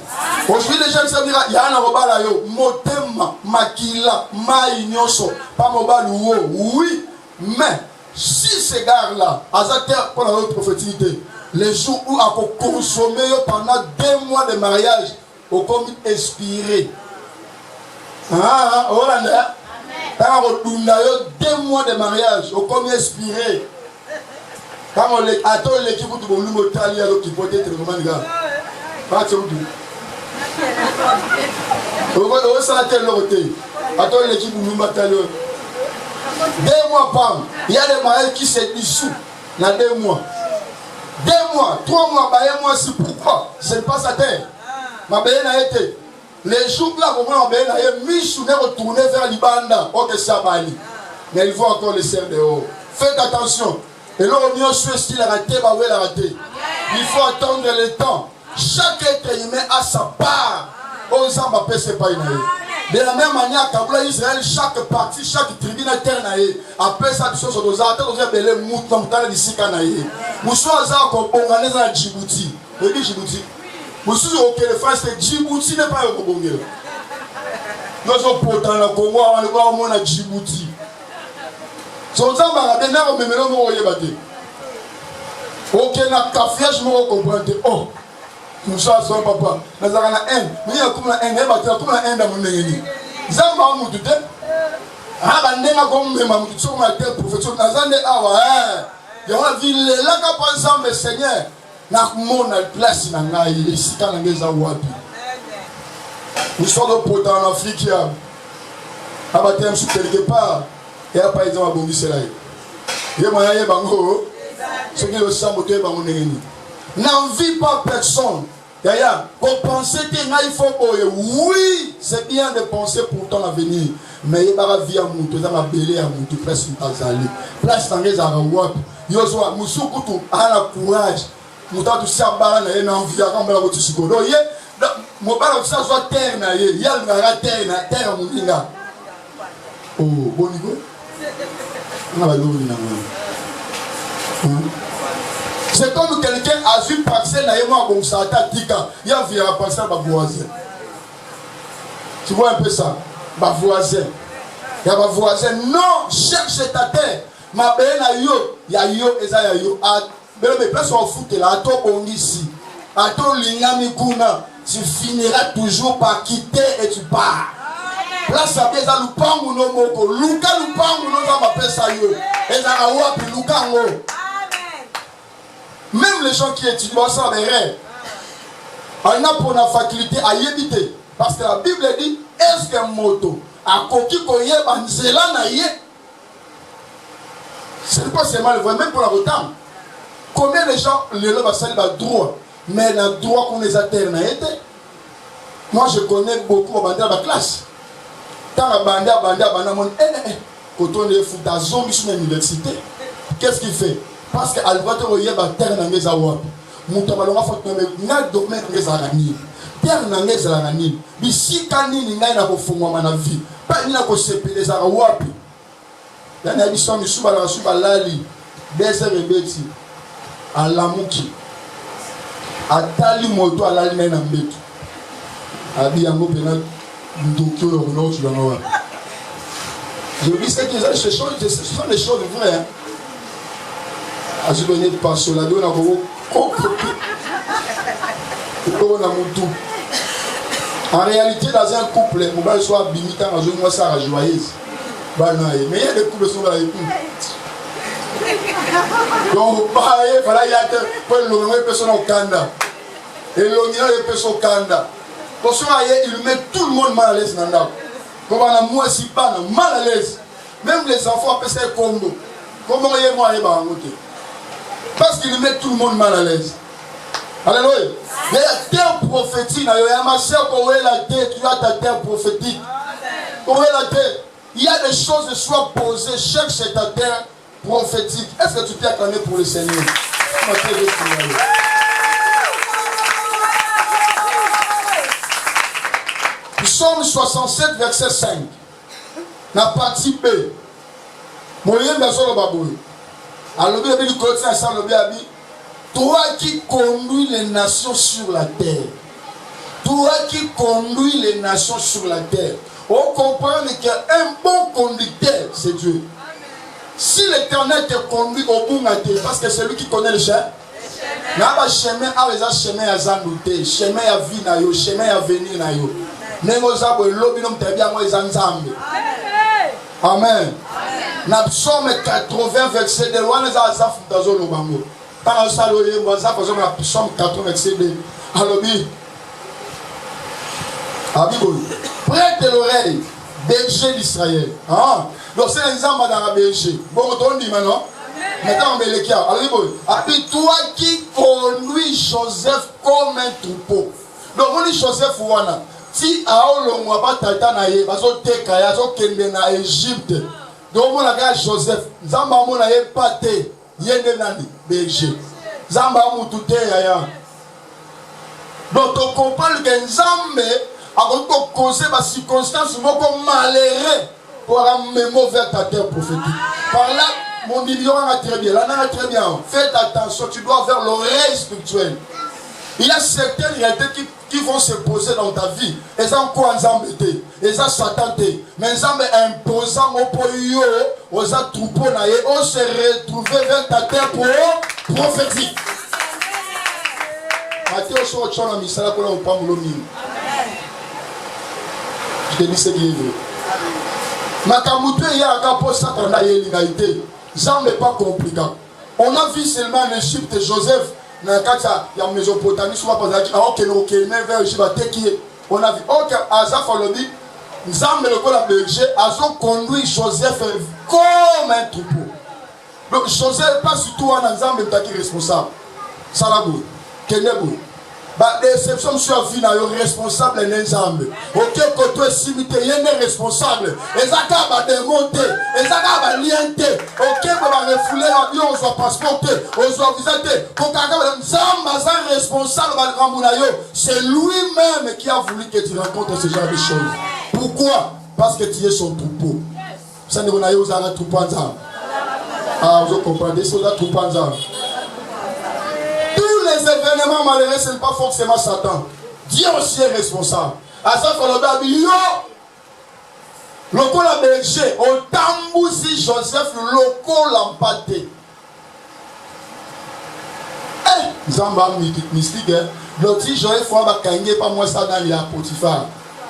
Aujourd'hui, les gens se disent, il y a un robala yo, motema, makila, maïnyoso, pas mobile oui, mais si ces gars-là, à sa terre pour la prophétique, les jours où a consommé pendant 2 mois de mariage, au comme inspiré. Ah, Hollanda. Quand on a 2 mois de mariage, au comme inspiré. Quand on attend l'équipe de mon numéro tali, alors qu'il peut être vraiment le gars. Pas de tout. On s'en tel l'autre. Attends l'équipe de numéro tali. 2 mois par. Il y a des mariages qui se dissous. Il y a 2 mois. 2 mois, 3 mois, 1 mois, c'est pourquoi? Ce n'est pas sa terre. Ma belle a été. Les jours là, comment ma belle a été mis retourné vers l'Ibanda. Ok, c'est à Bali. Mais il faut encore les serre dehors. Faites attention. Et là, on y a ce style arrêté, bah oui, l'arrêter. Il faut attendre le temps. Chaque être humain a sa part. On s'en va pas, c'est pas une. De la même manière, Kabula Israël, chaque partie, chaque tribu na terre naïe, après ça, tu choses aux arts, on a belé mout dans le temps d'ici canaïe. Moussou Azar comme Bonganais à Djibouti. Vous dites Djibouti. Moussou au Kélé-France, c'est Djibouti n'est pas au Congo. Nous sommes pourtant le Congo, on est au monde à Djibouti. Son temps, on a bien on me met le mot au Yébate. Ok, na café, je me comprends. Oh, Tout ça, son papa. Nous avons la haine. Mais il y a comme la haine. Il y a comme la haine dans mon nez. Zamba Moutoute. Ah, ben, comme même Moutoute, sur ma terre, profession. Nazande, ah, ouais. Il y a une ville là, qui a ensemble, Seigneur. N'a mon place dans la ici, quand on est à Wapi. Nous sommes de potes en Afrique. Ah, bah, tu es quelque part. Et à pas exemple, à Bongi, là. Il y a moyen, bango. Ce qui est le sang, moteur, bango, n'envie pas personne. D'ailleurs, pour penser qu'il faut. Oui, c'est bien de penser pour ton avenir. Mais il y a la vie à Moutou, il y a la belé à Moutou, place dans Tazali, place dans les Arawap. Yozoa, Moussoukou, a la courage. Mouta tout ça, balan, il y a une envie à rendre la voiture sur le dos. Mon balan, ça soit terre, il y a la terre à Moulinga. Oh, bon niveau. C'est comme quelqu'un a vu passer dans moi comme ça, il y a vu passer ma voisin. Tu vois un peu ça? Ma voisin. Il y a ma voisin. Non, cherche ta terre. Ma belle a yo, il y a yo, et ça y a yo. Mais place on fout là, à toi on ici. À toi l'ingami kuna, tu finiras toujours par quitter et tu pars. Place à bien ça lupangu no moko, luka lupangu no za m'appelle ça yo. Et ça a wapi lukango. Même les gens qui étudient ça, on a pour la faculté à y éviter. Parce que la Bible dit, est-ce qu'un moto a coquille koye banzela na ye? C'est pas seulement le vrai, même pour la retard. Combien de gens le lobby va salir droit, mais le droit qu'on les atteint na été. Moi je connais beaucoup de bandits à la classe. Tant que bandit mon quand on est fou dans zombie sur l'université, qu'est-ce qu'il fait? Parce qu'à l'ouverture il y a une terre dans les awap. Moutamalonga faut que n'a domaine les aranis. Terre dans les aranis. Bisi kanini n'a na kofungwa na vie. Pas ni na ko sepele za wapi. Yana biso misuba la suba lali. Bese rebeti. Alamuki. Atali moto alali na mbetu. Abi yango pena ndokyo no tu l'en. Je dis que ce sont des choses vraies. Je donne pas sur la donne à vous. En réalité, dans un couple, mon père soit bimitant, je vois ça joyeuse. Mais il y a des couples qui sont là. Donc, il fallait que les personnes au Canada. Et les personnes au Canada. Pour ce il met tout le monde mal à l'aise. Comme on a moi si pas mal à l'aise. Même les enfants appellent ça combo. Comment il est moi parce qu'il met tout le monde mal à l'aise. Alléluia. Il y a la terre prophétique. Il y a ma soeur, quand est la terre, tu as ta terre prophétique. Quand est la terre, il y a des choses qui soient posées. Cherche ta terre prophétique. Est-ce que tu t'es acclamé pour le Seigneur? Psaume 67, verset 5. La partie B. Moyen besoin de babouille. Alors, toi qui conduis les nations sur la terre, toi qui conduis les nations sur la terre, on comprend qu'un bon conducteur, c'est Dieu. Si l'Éternel te conduit au bout de terre, parce que c'est lui qui connaît le chemin, il y a un chemin à Zandouté, chemin à vie, chemin à venir. Amen. Dans Psaume 80, verset 2, on est à Zaf dans le Bango. Quand on s'alloye, on va Psaume 80, verset 2. Alobi. Abiboul. Prête l'oreille, berger d'Israël. Donc c'est l'exemple dans la berger. Bon, on dit maintenant. Maintenant, on met les cas. Abiboul. Toi qui conduis Joseph comme un troupeau. Donc on dit Joseph Wana. Si Aolo Mwaba Tata Naye, Bazo Tekaya, Zo Kende na Égypte. Donc, on a Joseph, Zamba Mona ye pate, yende nani, berger. Zamba Moutouté yaya. Donc, on comprend que Nzambe a causé ma circonstance, beaucoup malheureux pour amener vers ta terre prophétique. Par là, mon million a très bien, là, a très bien. Faites attention, tu dois vers l'oreille spirituelle. Il y a certaines réalités qui vont se poser dans ta vie. Et ça, quoi Nzambe était? Et ça, Satan était. Mais Nzambe imposant au poyo, aux troupeaux, on se retrouver vers ta terre prophétique. Matthieu sur autre chose dans misala qu'on a pas mouloni. Je te dis ce qui est vrai. Makamutu il y a un gars pour ça qu'on a l'égalité. Ça n'est pas compliqué. On a vu seulement en Égypte Joseph dans le cas il y a Mésopotamie souvent par exemple ah ok ok mais vers Égypte qui on a vu ok Azaf Olobi Nzambe le col à berger Azo conduit Joseph comme un troupeau. Donc Joseph pas surtout un Nzambe qui est responsable. Ça la boue. Kenebo. Bah déception sur vie na yo responsable Nzambe. OK côté simité il est responsable. Ezaka ba démonter, ezaka ba lienter. OK ba refouler avion on soit transporter, on soit visiter. Kokaka Nzambe est responsable ba ngambuna yo. C'est lui-même qui a voulu que tu rencontres ce genre de choses. Pourquoi? Parce que tu es son troupeau. Ça ne vous avez pas un troupeau ensemble. Ah, vous comprenez, c'est un troupeau ensemble. Tous les événements malheureux, ce n'est pas forcément Satan. Dieu aussi est responsable. À ça, il faut le dire, yo, le col a berger, au tambousi Joseph, le col a pâté. Eh, Zamba mystique, le petit Joël, il faut avoir kangé, pas moi ça dans la Potiphar.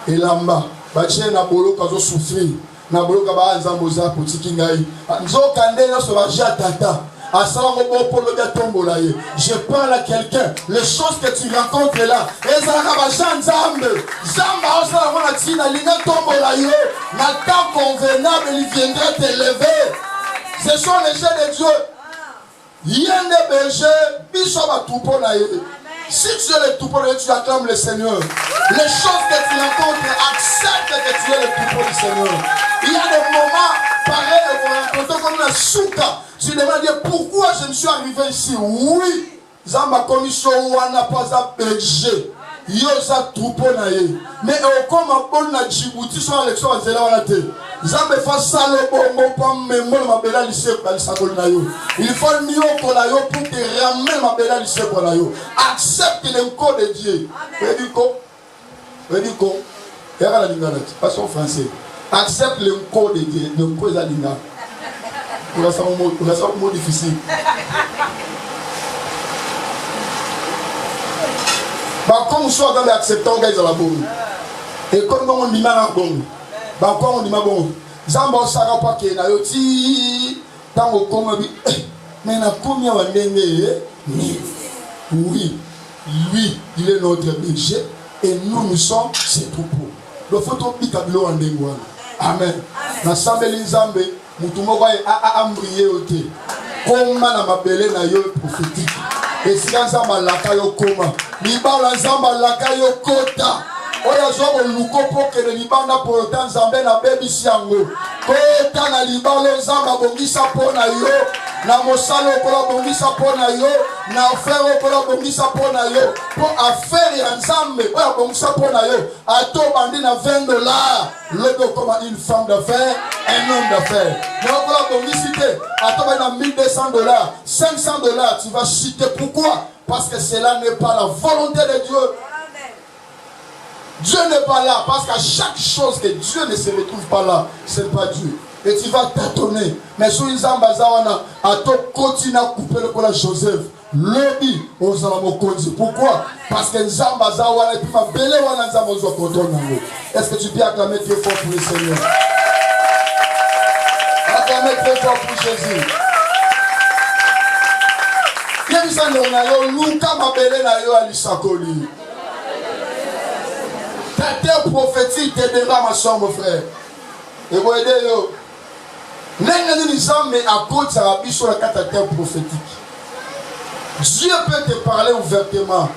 Et là-bas. Bachie na bolo kazo souffrir na bolo kaba nzamboza potiki ngai nzo kande na so baja tata asala ngo polo de tombola ye je parle à quelqu'un les choses que tu rencontres là ezala ba nzambe nzamba osala mona tina linga tombola yo na temps convenable il viendra t'élever. Ce sont les gens de Dieu yende berger biso ba tupo na ye. Si tu es le troupeau de Dieu, tu acclames le Seigneur. Les choses que tu rencontres, accepte que tu es le troupeau du Seigneur. Il y a des moments pareils qu'on rencontre comme une souka. Tu demandes pourquoi je me suis arrivé ici. Oui, Zamba commission ou on n'a pas à berger. Yosa troupeau na ye. Mais comme un bon na Djibouti sur l'élection à Zéla on a été. Zamba fait ça le bon pas mémoire ma belle lycée pour l'isakol na yo. Il faut mieux pour la yo pour te ramener ma belle lycée pour la yo. Accepte le code de Dieu. Rediko. Et la lingala, pas en français. Accepte le code de Dieu. Le code de la lingala. Pour ça un mot difficile. Bah comme soit dans l'acceptant gars dans la bonne. Et comme on dit mal en bon. Bah comme on dit mal bon. Zamba sara pas que na yoti tango comme mais na combien va ndenge oui lui il est notre berger et nous sommes ses troupeaux. Le photo bikabilo en ndengwa. Amen. Na sambeli nzambe mutu moko a ambrié oté. Comme na mabele na yo prophétique. Et si nzamba laka yo koma. Libala nzamba laka yo kota. Oya zo luko poke de libanda pour tant nzambe na bebi siango. Kota na libala nzamba bongisa pona yo. Na mosalo kola bongisa pona yo. Na affaire kola bongisa pona yo. Pour affaire ya nzambe oya bongisa pona yo. Ato bandi na $20. Logo comme une femme d'affaires, un homme d'affaires. Mais on kola bongisité. Ato bandi na $1200, $500, tu vas chuter. Pourquoi? Parce que cela n'est pas la volonté de Dieu. Dieu n'est pas là parce qu'à chaque chose que Dieu ne se retrouve pas là, ce n'est pas Dieu. Et tu vas tâtonner. Mais sur une zambazawana, à toi continue à couper le col à Joseph. Lobby, on s'en va conduire. Pourquoi? Parce que zambazawana et puis ma belle wana zambazo contrôle. Est-ce que tu peux acclamer très fort pour le Seigneur? Acclamer très fort pour Jésus. Yebisa nongayo luka mabele na yo alisakoli. Ta terre prophétique t'aidera ma soeur mon frère. Et vous aidez yo. N'engagez les hommes mais à côté ça va sur la carte terre prophétique. Dieu peut te parler ouvertement.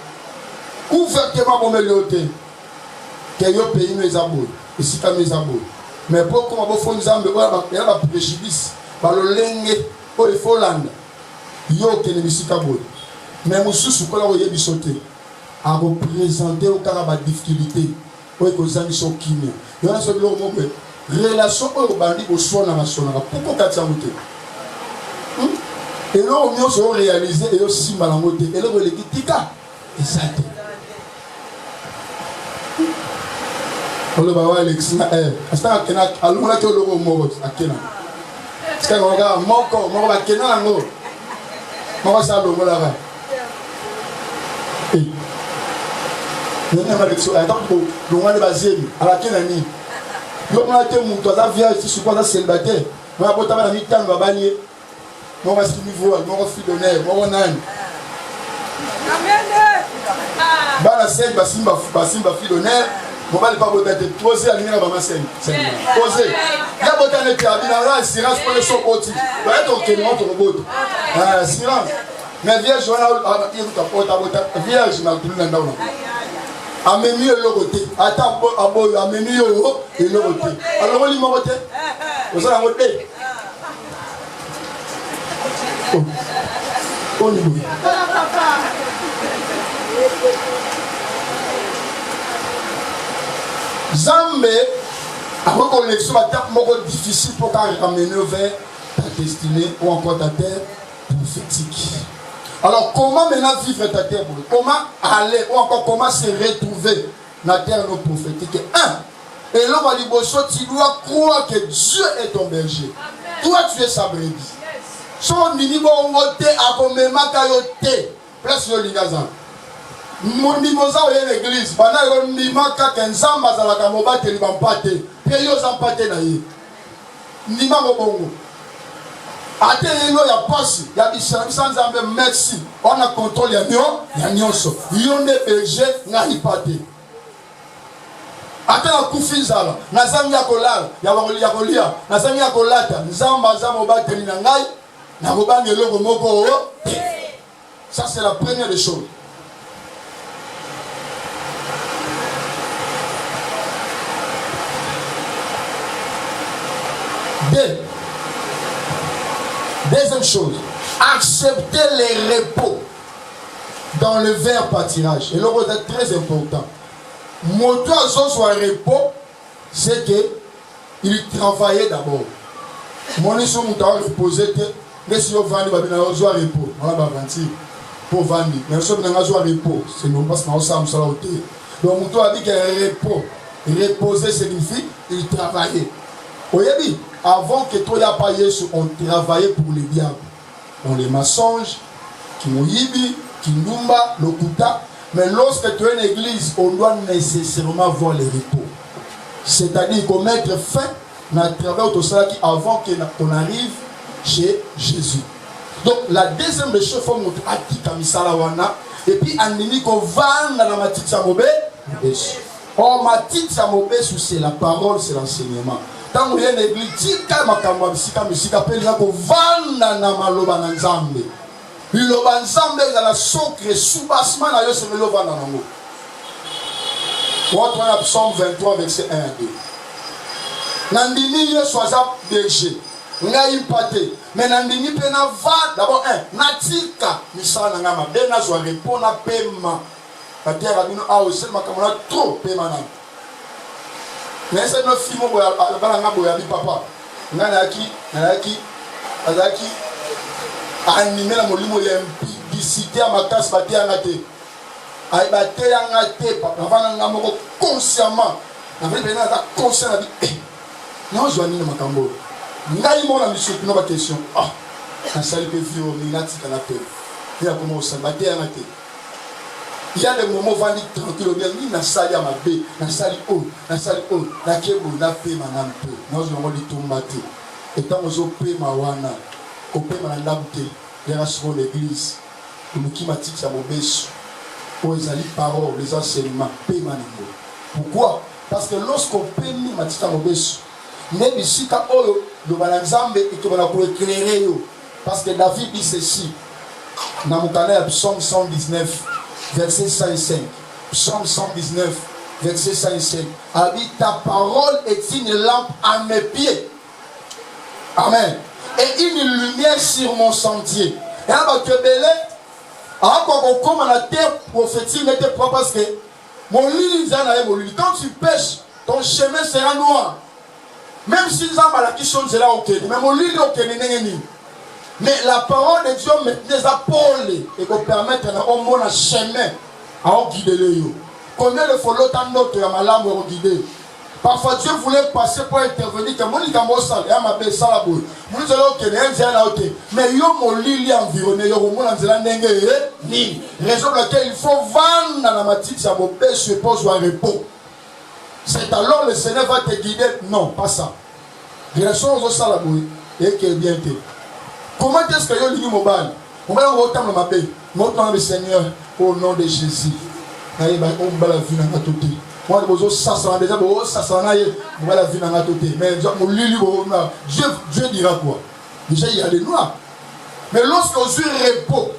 Ouvertement pour me l'ôter. Que yo pays mes abos. Et si tu as mes abos. Mais pourquoi on va faire des hommes il y a un préjudice. Par le lengue. Pour les Folland. Yo ke ne bisika boy mais mususu kola oye bisote a représenter au cara ba difficulté o ko zangi so kimia yo na so bilo mo be relation o bandi ko sona na pourquoi katia moté et là on se réaliser et aussi malamoté et là le kitika exact on le ba Alex na asta kena aluna to logo mo akena ska ngoga moko ba kena ngo. Il y a des choses. Il y a des bases. À la Kenani. Il y a des gens qui sont sur quoi célibataire. Il y a des gens qui sont sur balier. Il y a des gens qui sont d'honneur. Il y a des gens bana sel basimba fille d'honneur mobali pas botate poser alinga ba masel poser ya botane te abina la assurance pour le sokoti ba eto kenwa to boto assurance mais vierge wana yekuta pota bota vierge na tulina ndauna amemi eloko te ata aboyo amemi yo eloko te alors oli moko te osala ngo te oh ni bo Zambé a reconnaissance à terre difficile pour ramener vers ta destinée ou encore ta terre prophétique. Alors comment maintenant vivre ta terre? Comment aller ou encore comment se retrouver dans la terre non prophétique? Un, et là on va dire tu dois croire que Dieu est ton berger. Toi tu es sa brebis. Son niveau monté à combien de place de l'Igazan. Mondimoza oye l'église bana yo ndima kaka nzamba za la kamoba te libampate pe yo zampate na ye ndima mobongo ate yelo ya pasi ya bisana nzambe merci on a contrôle ya nyonso yo nde berger na ipate ate na kufinzala na zangi ya kolala ya kolia na zangi ya kolata nzamba za mobate na ngai na kobange eloko moko ça c'est la première des choses. Deuxième chose, accepter les repos dans le verbe pâturage. Et là, c'est très important. Mon toit soit repos, c'est qu'il travaillait d'abord. Mon iso mouta reposé, mais si on vend, il va bien avoir repos. On va vendre pour vendre. Mais si on a un repos, c'est non parce qu'on a un salaire. Donc mon toit dit qu'il y a un repos. Reposer signifie il travaillait. Oyebi, avant que toi ya pas Yesu, on travaillait pour les diables. On les mensonges, qui moyibi, qui numba, le kuta. Mais lorsque tu es une église, on doit nécessairement voir les repos. C'est-à-dire qu'on mette fin à travers tout cela qui avant qu'on arrive chez Jésus. Donc la deuxième des choses, il faut montrer à qui kamisalawana et puis animi qu'on va dans la matite samobe. Or matite samobe c'est la parole, c'est l'enseignement. Tant que une église, tika makambo bisika misika peli ko vanda na maloba na nzambe. Biloba nzambe za la socre soubassement na yo se melo vanda nango. What on a Psalm 23 verset 1 à 2. Nandini yo soza berger. Nga impate. Mais nandini pena va d'abord natika misala nga ma bena zo repos na pema. La terre a bino a aussi makambo na trop pema na. Mais c'est notre film où papa Nazaki animé la molimo ya publicité à ma casse baté à ngate ay baté à ngate papa avant ngamo consciemment na vrai bena ta conscient na bi non joani na makambo ngai mo na miso na ba question na sali pe vio ni nati kana pe ya comment ça baté à ngate. Il y a des moments où on va tranquille, on na sali à ma bé, na sali haut, na kebo, na paix manam peu. Nous avons dit tout matin. Et tant que on paix ma wana, on paix ma nabte, les rassurons l'église, nous qui matique ça mobèche, pour les alliés paroles, les enseignements, paix manambo. Pourquoi? Parce que lorsqu'on paix ni matique ça mobèche, n'est ici qu'à eux, le balanzambe et que on a pour éclairer. Parce que David dit ceci, dans mon canal, Psaume 119. Verset 105. Psaume 119, verset 105. Habite ta parole est une lampe à mes pieds. Amen. Et une lumière sur mon sentier. Et là, tu es belé. Comme à la terre prophétique n'était pas parce que mon lit, quand tu pêches, ton chemin sera noir. Même si les hommes à la question sera ok. Mais mon lit, ok, mais la parole de Dieu met les apôles et qu'on permette au monde un chemin à guider les yo. Combien de fois l'autre note à malam ou guider? Parfois Dieu voulait passer pour intervenir. Que mon ikamo sal, et ma belle salabou. Mon zelo kene nzela ote. Mais yo mo lili environné yo mo nzela nenge ni. Raison pour laquelle il faut vendre dans la matique ça mon père se pose au repos. C'est alors le Seigneur va te guider. Non, pas ça. Raison aux salabou et que bien te. Comment est-ce que yo lili mo ban? On va autant ma belle. Montre le Seigneur au nom de Jésus. Naïe ba on va la vie dans tout. Moi, ça sera déjà ça sera la vie dans la tête. Mais Dieu dira quoi? Déjà, il y a des noirs. Mais lorsque on suit repos,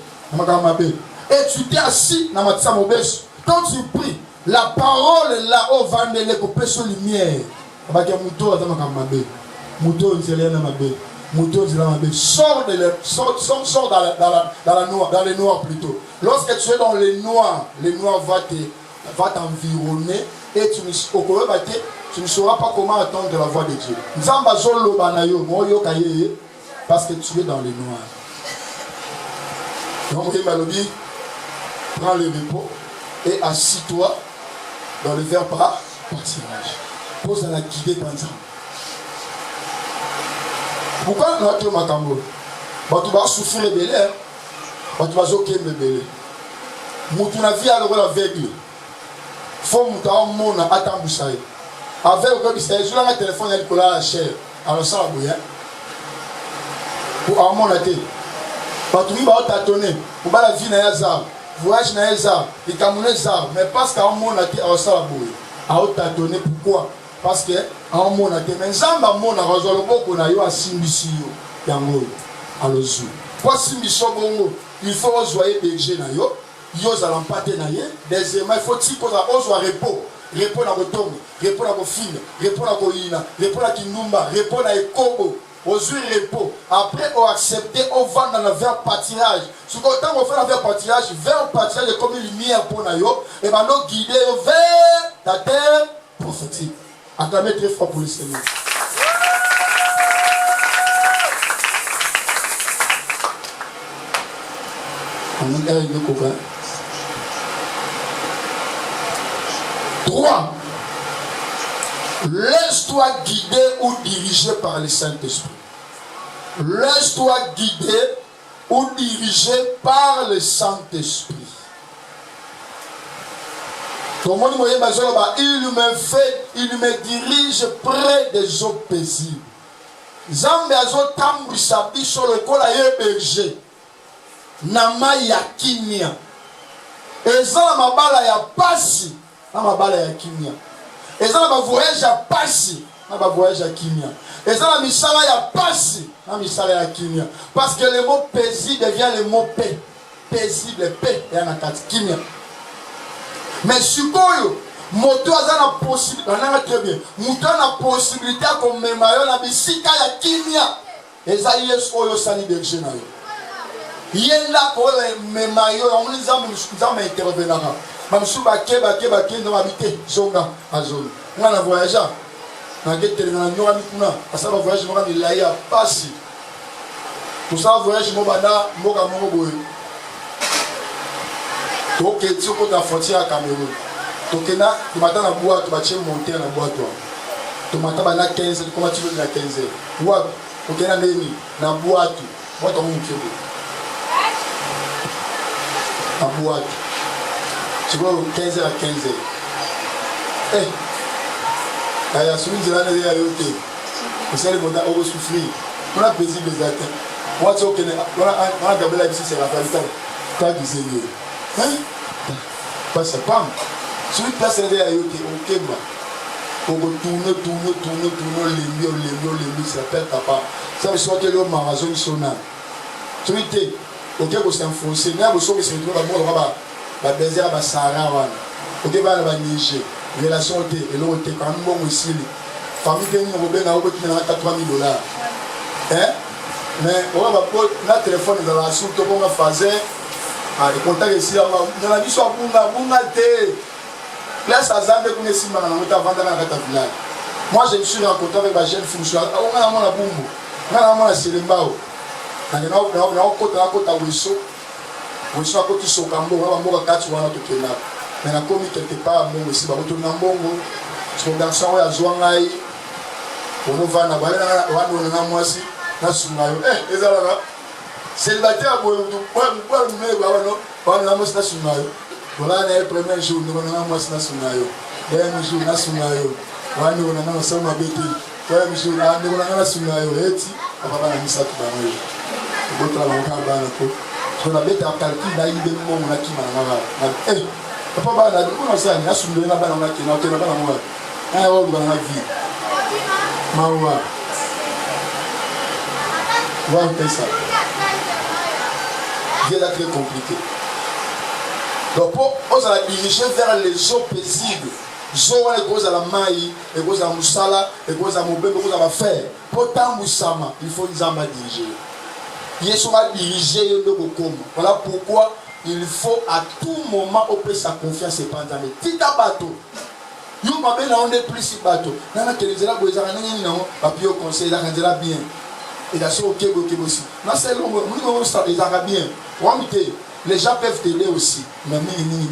et tu t'es assis dans ma tête, quand tu pries, la parole est là au vent de l'écopé sur lumière. Sors dans les noirs plutôt. Lorsque tu es dans les noirs va t'environner et tu ne sauras pas comment attendre la voix de Dieu. Parce que tu es dans les noirs. Donc, prends le repos et assis-toi dans le verre par tirage. Pose à la guider par exemple. Pourquoi nous avons Makambo? Tu vas souffrir le belé. Tu vas souffrir le belé. Tu n'as vu alors l'aveugle. Faut que mon attend Boussaï. Avec le Boussaï, je l'ai téléphone à Nicolas la chair. Alors ça va bouillir. Pour un mon athée. Quand tu vas tâtonner, pour la vie n'a pas voyage n'a pas les Camerounais zar. Mais parce qu'un mon athée, alors ça va bouillir. Alors tâtonner pourquoi? Parce que un mon athée. Mais Zamba mon a résolu beaucoup na yo à Simbisio. Yango. Alors zou. Pour Simbisio bongo, il faut joyer BG na yo. Yos à l'empaté naïe, deuxièmement, il faut qu'il soit repos. Repos na Kotongo, repos na Kofine, repos na Koina, repos na Kinumba, repos na Ekobo. Aux repos. Après, on accepte, on va dans le verre pâturage. Ce qu'on on fait le verre pâturage est comme une lumière pour nous. Et maintenant, guider vers ta terre prophétique. Acclamez très fort pour le Seigneur. On a un copain. 3. Laisse-toi guider ou diriger par le Saint-Esprit. Laisse-toi guider ou diriger par le Saint-Esprit. Il me dirige près des eaux paisibles. Zambe azo tambisa biso lokola yeberger. Nama ya kimia. Eza na mabala ya pasi. Na mabala ya kimia. Eza na voyage ya pasi. Na voyage ya kimia. Eza na misala ya pasi. Na misala ya kimia. Parce que le mot paisible devient le mot paix. Paisible, paix. Et na kati kimia. Mais sikoyo moto azana possibilité, on a très bien. Moto na possibilité comme memayo na bisika ya kimia. Eza yesu oyo sali berger na yo. Yenda ko memayo on les a intervenir. Mamsu bake no habiter zonga azone. On a voyagé. Na gete na nyora mikuna. Asa ba voyage mo na ilaya pasi. Pour ça voyage mo bana moka mo boye. Donc tu peux ta frontière à Cameroun. Donc là, tu m'attends à boire, tu vas te monter à boire toi. Tu m'attends à 15, comment tu veux à 15 heures. Boire, ok na neni, na boire tout. Moi ton mon kebo. Na boire. Tu vois 15 heures à 15 heures. Eh. Aya sumi zela na ya yote. Vous allez monter au souffrir. On a plaisir les attentes. Moi tu ok on a gabela ici c'est la famille. Pas du Seigneur. Parce que si tu passes derrière au Kemba, on va tourner, ça s'appelle papa. Ça veut dire que le marathon sonal. Tu sais, ok, vous êtes enfoncé, mais vous savez que c'est le droit de baiser à Sahara. Ok, vous allez niger. Relation et l'autre, quand nous sommes ici, famille de nous, on va $3 000. Hein? Mais on va prendre notre téléphone dans la soupe, on va faire. Les contacts ici, dans la vie, soit bunga te. Place à Zambé, qu'on est si mal, on va vendre dans la village. Moi, je me suis rencontré avec ma jeune fille. On a mon abumbo. On a mon asilémbao. On a un côté à Wisso. Wisso à côté de Sokambo. On a mon 4 ou un autre. Mais on a commis quelque part à mon aussi. On a un bongo. son garçon oyo azwa ngai onovanda wana mwasi nasunga yo ezalaka célibataire wana mwasi nasunga yo voilà na premier jour ndonga mwasi nasunga yo deuxième jour nasunga yo wana ona na sama beti troisième jour ndonga nasunga yo eti papa na misatu bango yo botra bango bana ko so na beta calcul na yinde mo na kima na ngaba papa bana ndonga sana nasunga na bana na kina okena bana mo on va la vie. Mawa. Voilà ça. Dieu est très compliqué. Donc, on va diriger vers les eaux paisibles. Zoa les causes à la maille, les causes à Moussala, les causes à Moubé, les causes à faire. Pourtant, Moussama, il faut nous en diriger. Yesu va diriger le Bokom. Voilà pourquoi il faut à tout moment opérer sa confiance et pendant les petits bateaux. Yo mabe na on est plus si bateau nana kelezela boezaka nini na papier au conseil la kanzela bien et la so okebo aussi na c'est long nous ça les arabes bien les gens peuvent t'aider aussi mais ni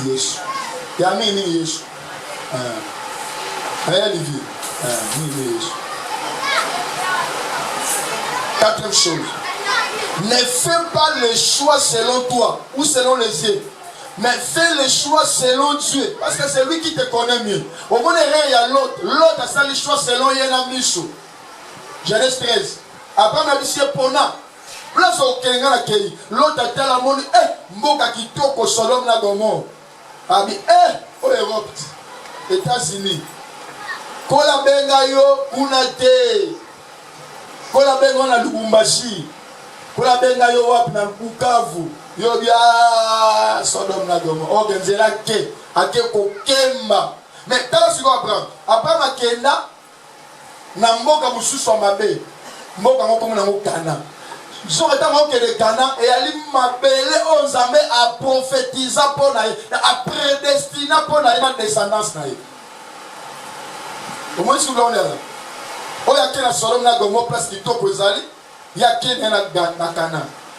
Yesu ya ni Yesu Yesu. Quatrième chose, ne fais pas le choix selon toi ou selon les yeux, mais fais le choix selon Dieu, parce que c'est lui qui te connaît mieux. Au moins, il y a l'autre. L'autre a fait le choix selon Yéna Michou. Genèse 13. Après, ma vie, Pona. Place au Kenga la Kei. L'autre a tel amour. Mboka qui toque au Sodome la Gomorrhe. Abi, au Europe. États-Unis. Kola benga yo, kunate. Kola benga na Lubumbashi. Kola benga yo wap na Bukavu. Yo bia Sodome na Gomorrhe. Organizera ke ake kokemba. Mais tant que tu comprends, après ma kenda na mboka mususu mabe. Mboka ngoko na ngokana. Ils ont été manqués de Ghana et Ali m'appelé aux Nzambe à prophétiser pour naïe, à prédestiner pour naïe ma descendance naïe. Au moins si vous l'avez là. Oh y'a qu'un Sodome na Gomorrhe place qui toque aux Ali. Y'a qu'un na Ghana.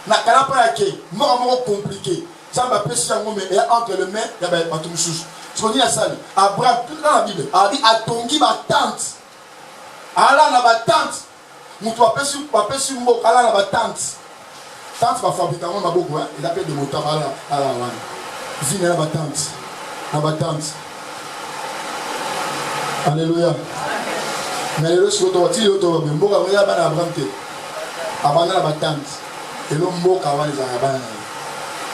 Na Ghana pas y'a qu'un. Mort compliqué. Ça m'a fait si mais entre les mains y'a ben pas tout sous. Ce qu'on dit à ça. Abraham tout dans la Bible. A dit à Tongi ma tante. Allah na ma tante. Nous tu appelles sur mot Allah na ma tante. Tante va fabriquer un beaucoup hein. Il appelle de moteur à la one. Vine na ma tante. Na ma tante. Alléluia. Mais le sur toi tu auto bien mboka ya bana Abraham te. Abana na ma tante. Et le mboka wa les arabana.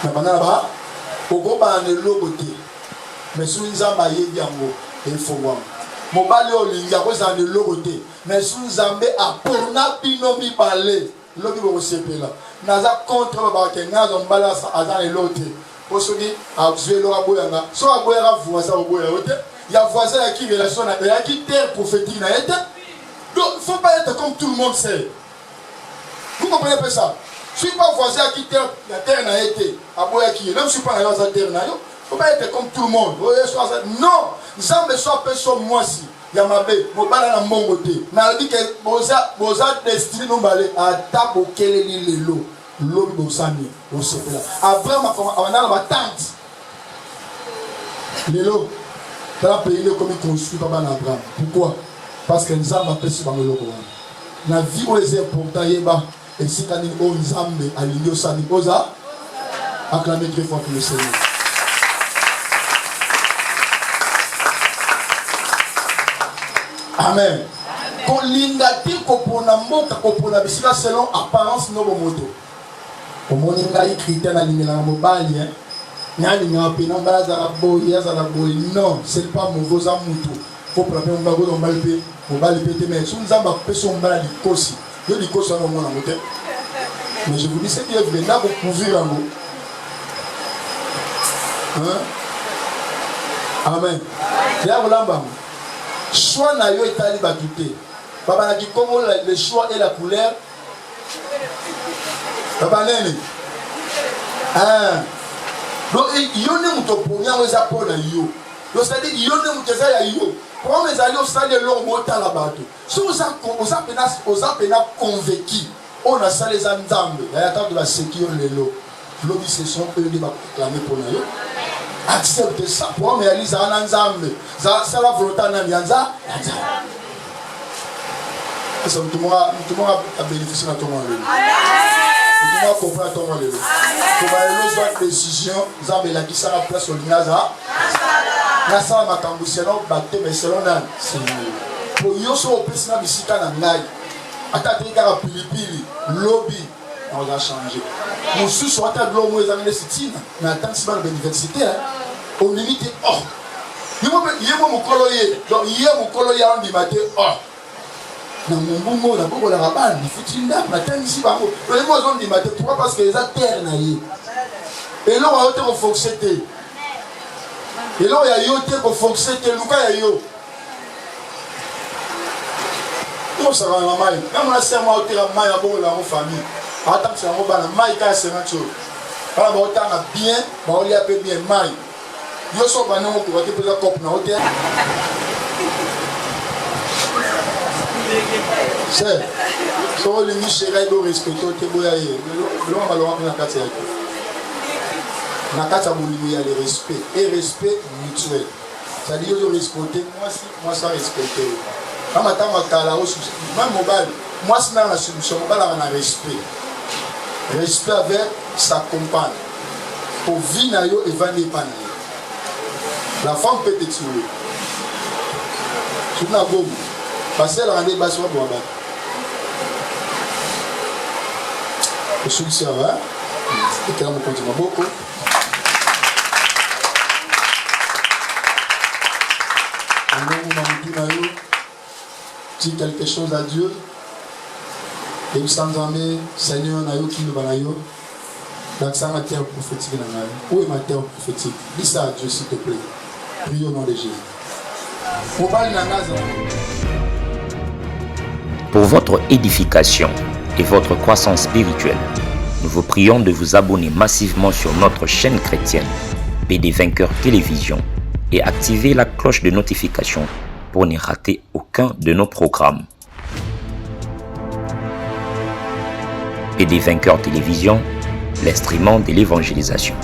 Na bana ba oko ba ne logote. Mais sous nzamba yebi yango et faut voir. Mobali olinga ko za ne logote. Mais sous nzambe a porna binomi balé. Lobi bo sepela. Naza contre ba kenga zo mbala aza elote. Posoni a zuelo aboyanga. So aboyanga voisin oboya ote. Ya voisin qui relation na ya qui terre prophétique na été. Donc il faut pas être comme tout le monde sait. Vous comprenez pas ça? Je suis pas voisin qui terre la terre na été. Aboya qui même je suis pas dans la terre na yo. Faut pas être comme tout le monde. Non, Nzambe soit personne moi si. Yamabe, mobala na mongote. Na dit que boza destiné no balé à tabo keleli lelo. Lobi bosani, on se fait là. Abraham a ma tante. Lelo. Dans le pays comme il construit pas Abraham. Pourquoi? Parce que Nzambe a fait ce bango loko. Na vie où les importants yeba et si kani o Nzambe aligné sani oza acclamer très fort pour le Seigneur. Amen. Quand l'indati kopona mboka kopona bisika selon apparence no moto. Omoni ngai critère na limela mobali hein. Nyali ngapi na mbaza la boy ya za boy non, c'est pas mauvais za mutu. Faut prendre un bago dans balpe, mobali pété mais sous nzamba peso mbala likosi. Yo likosi na mona moté. Mais je vous dis c'est bien vrai là pour couvrir en haut. Hein? Amen. Ya volamba. Choix na yo etali batute. Baba na Congo le choix et la couleur. Baba nene. Ah. Donc yone mutoponya weza pona yo. Donc c'est-à-dire yone muteza ya yo. Pour mes alliés au stade de l'homme mota la bateau. Si vous avez convaincu, on a ça les Nzambe. Il y a tant de la sécurité de l'eau. L'eau se sont eux qui va proclamer pour nous. accepte ça. Pour me réaliser un ensemble. Ça la volonté en Yanza. Tout le monde a bénéficié de ton monde. Tout le monde a compris ton monde. Pour ma décision, vous avez la qui la place au Linaza. Nasa makambuselo batte meselo nan. Pour yoso au plus na bisika na ngai. Atati kara pilipili lobby on va changer. Mon sous soit à l'homme aux amis sitina. Mais attends si mal l'université on limite oh. Yemo mo koloye. Donc yemo koloye on dit maté oh. Na mon bongo na bongo la rabane il faut tinda matin ici bango. Les mots on dit maté pourquoi parce que les terre na yé. Et là on va te fonctionner. Et là, il y a yo te pour fonctionner, Luka y a yo. Comment ça va la maille? Quand on a serré ma hôtel, la maille a bon la famille. Attends, c'est un mot la maille quand c'est un chose. Quand on a bien, on y a peu bien maille. Yo so ba non pour te poser cop na hôtel. C'est. So le Michel do respecter te boya ye. Le on va le rendre na quartier. Nakata Boulimi a le respect et respect mutuel. C'est-à-dire que je respecte, moi ça respecte. Quand je suis même mobile, moi c'est dans la solution, mobile a un respect. Respect avec sa compagne. Pour vivre et vendre pas. La femme peut te tuer. Tu n'as pas parce qu'elle a un débat sur le bois. Je suis sûr, hein? Et qu'elle me continue beaucoup. Dis quelque chose à Dieu et vous sentez Seigneur na yo qui nous va yo dans sa matière prophétique na yo où est ma terre prophétique dis ça à Dieu s'il te plaît prions au nom de Jésus. Pour votre édification et votre croissance spirituelle, nous vous prions de vous abonner massivement sur notre chaîne chrétienne PD Vainqueur Télévision et activer la cloche de notification pour ne rater aucun de nos programmes. PD Vainqueur Télévision, l'instrument de l'évangélisation.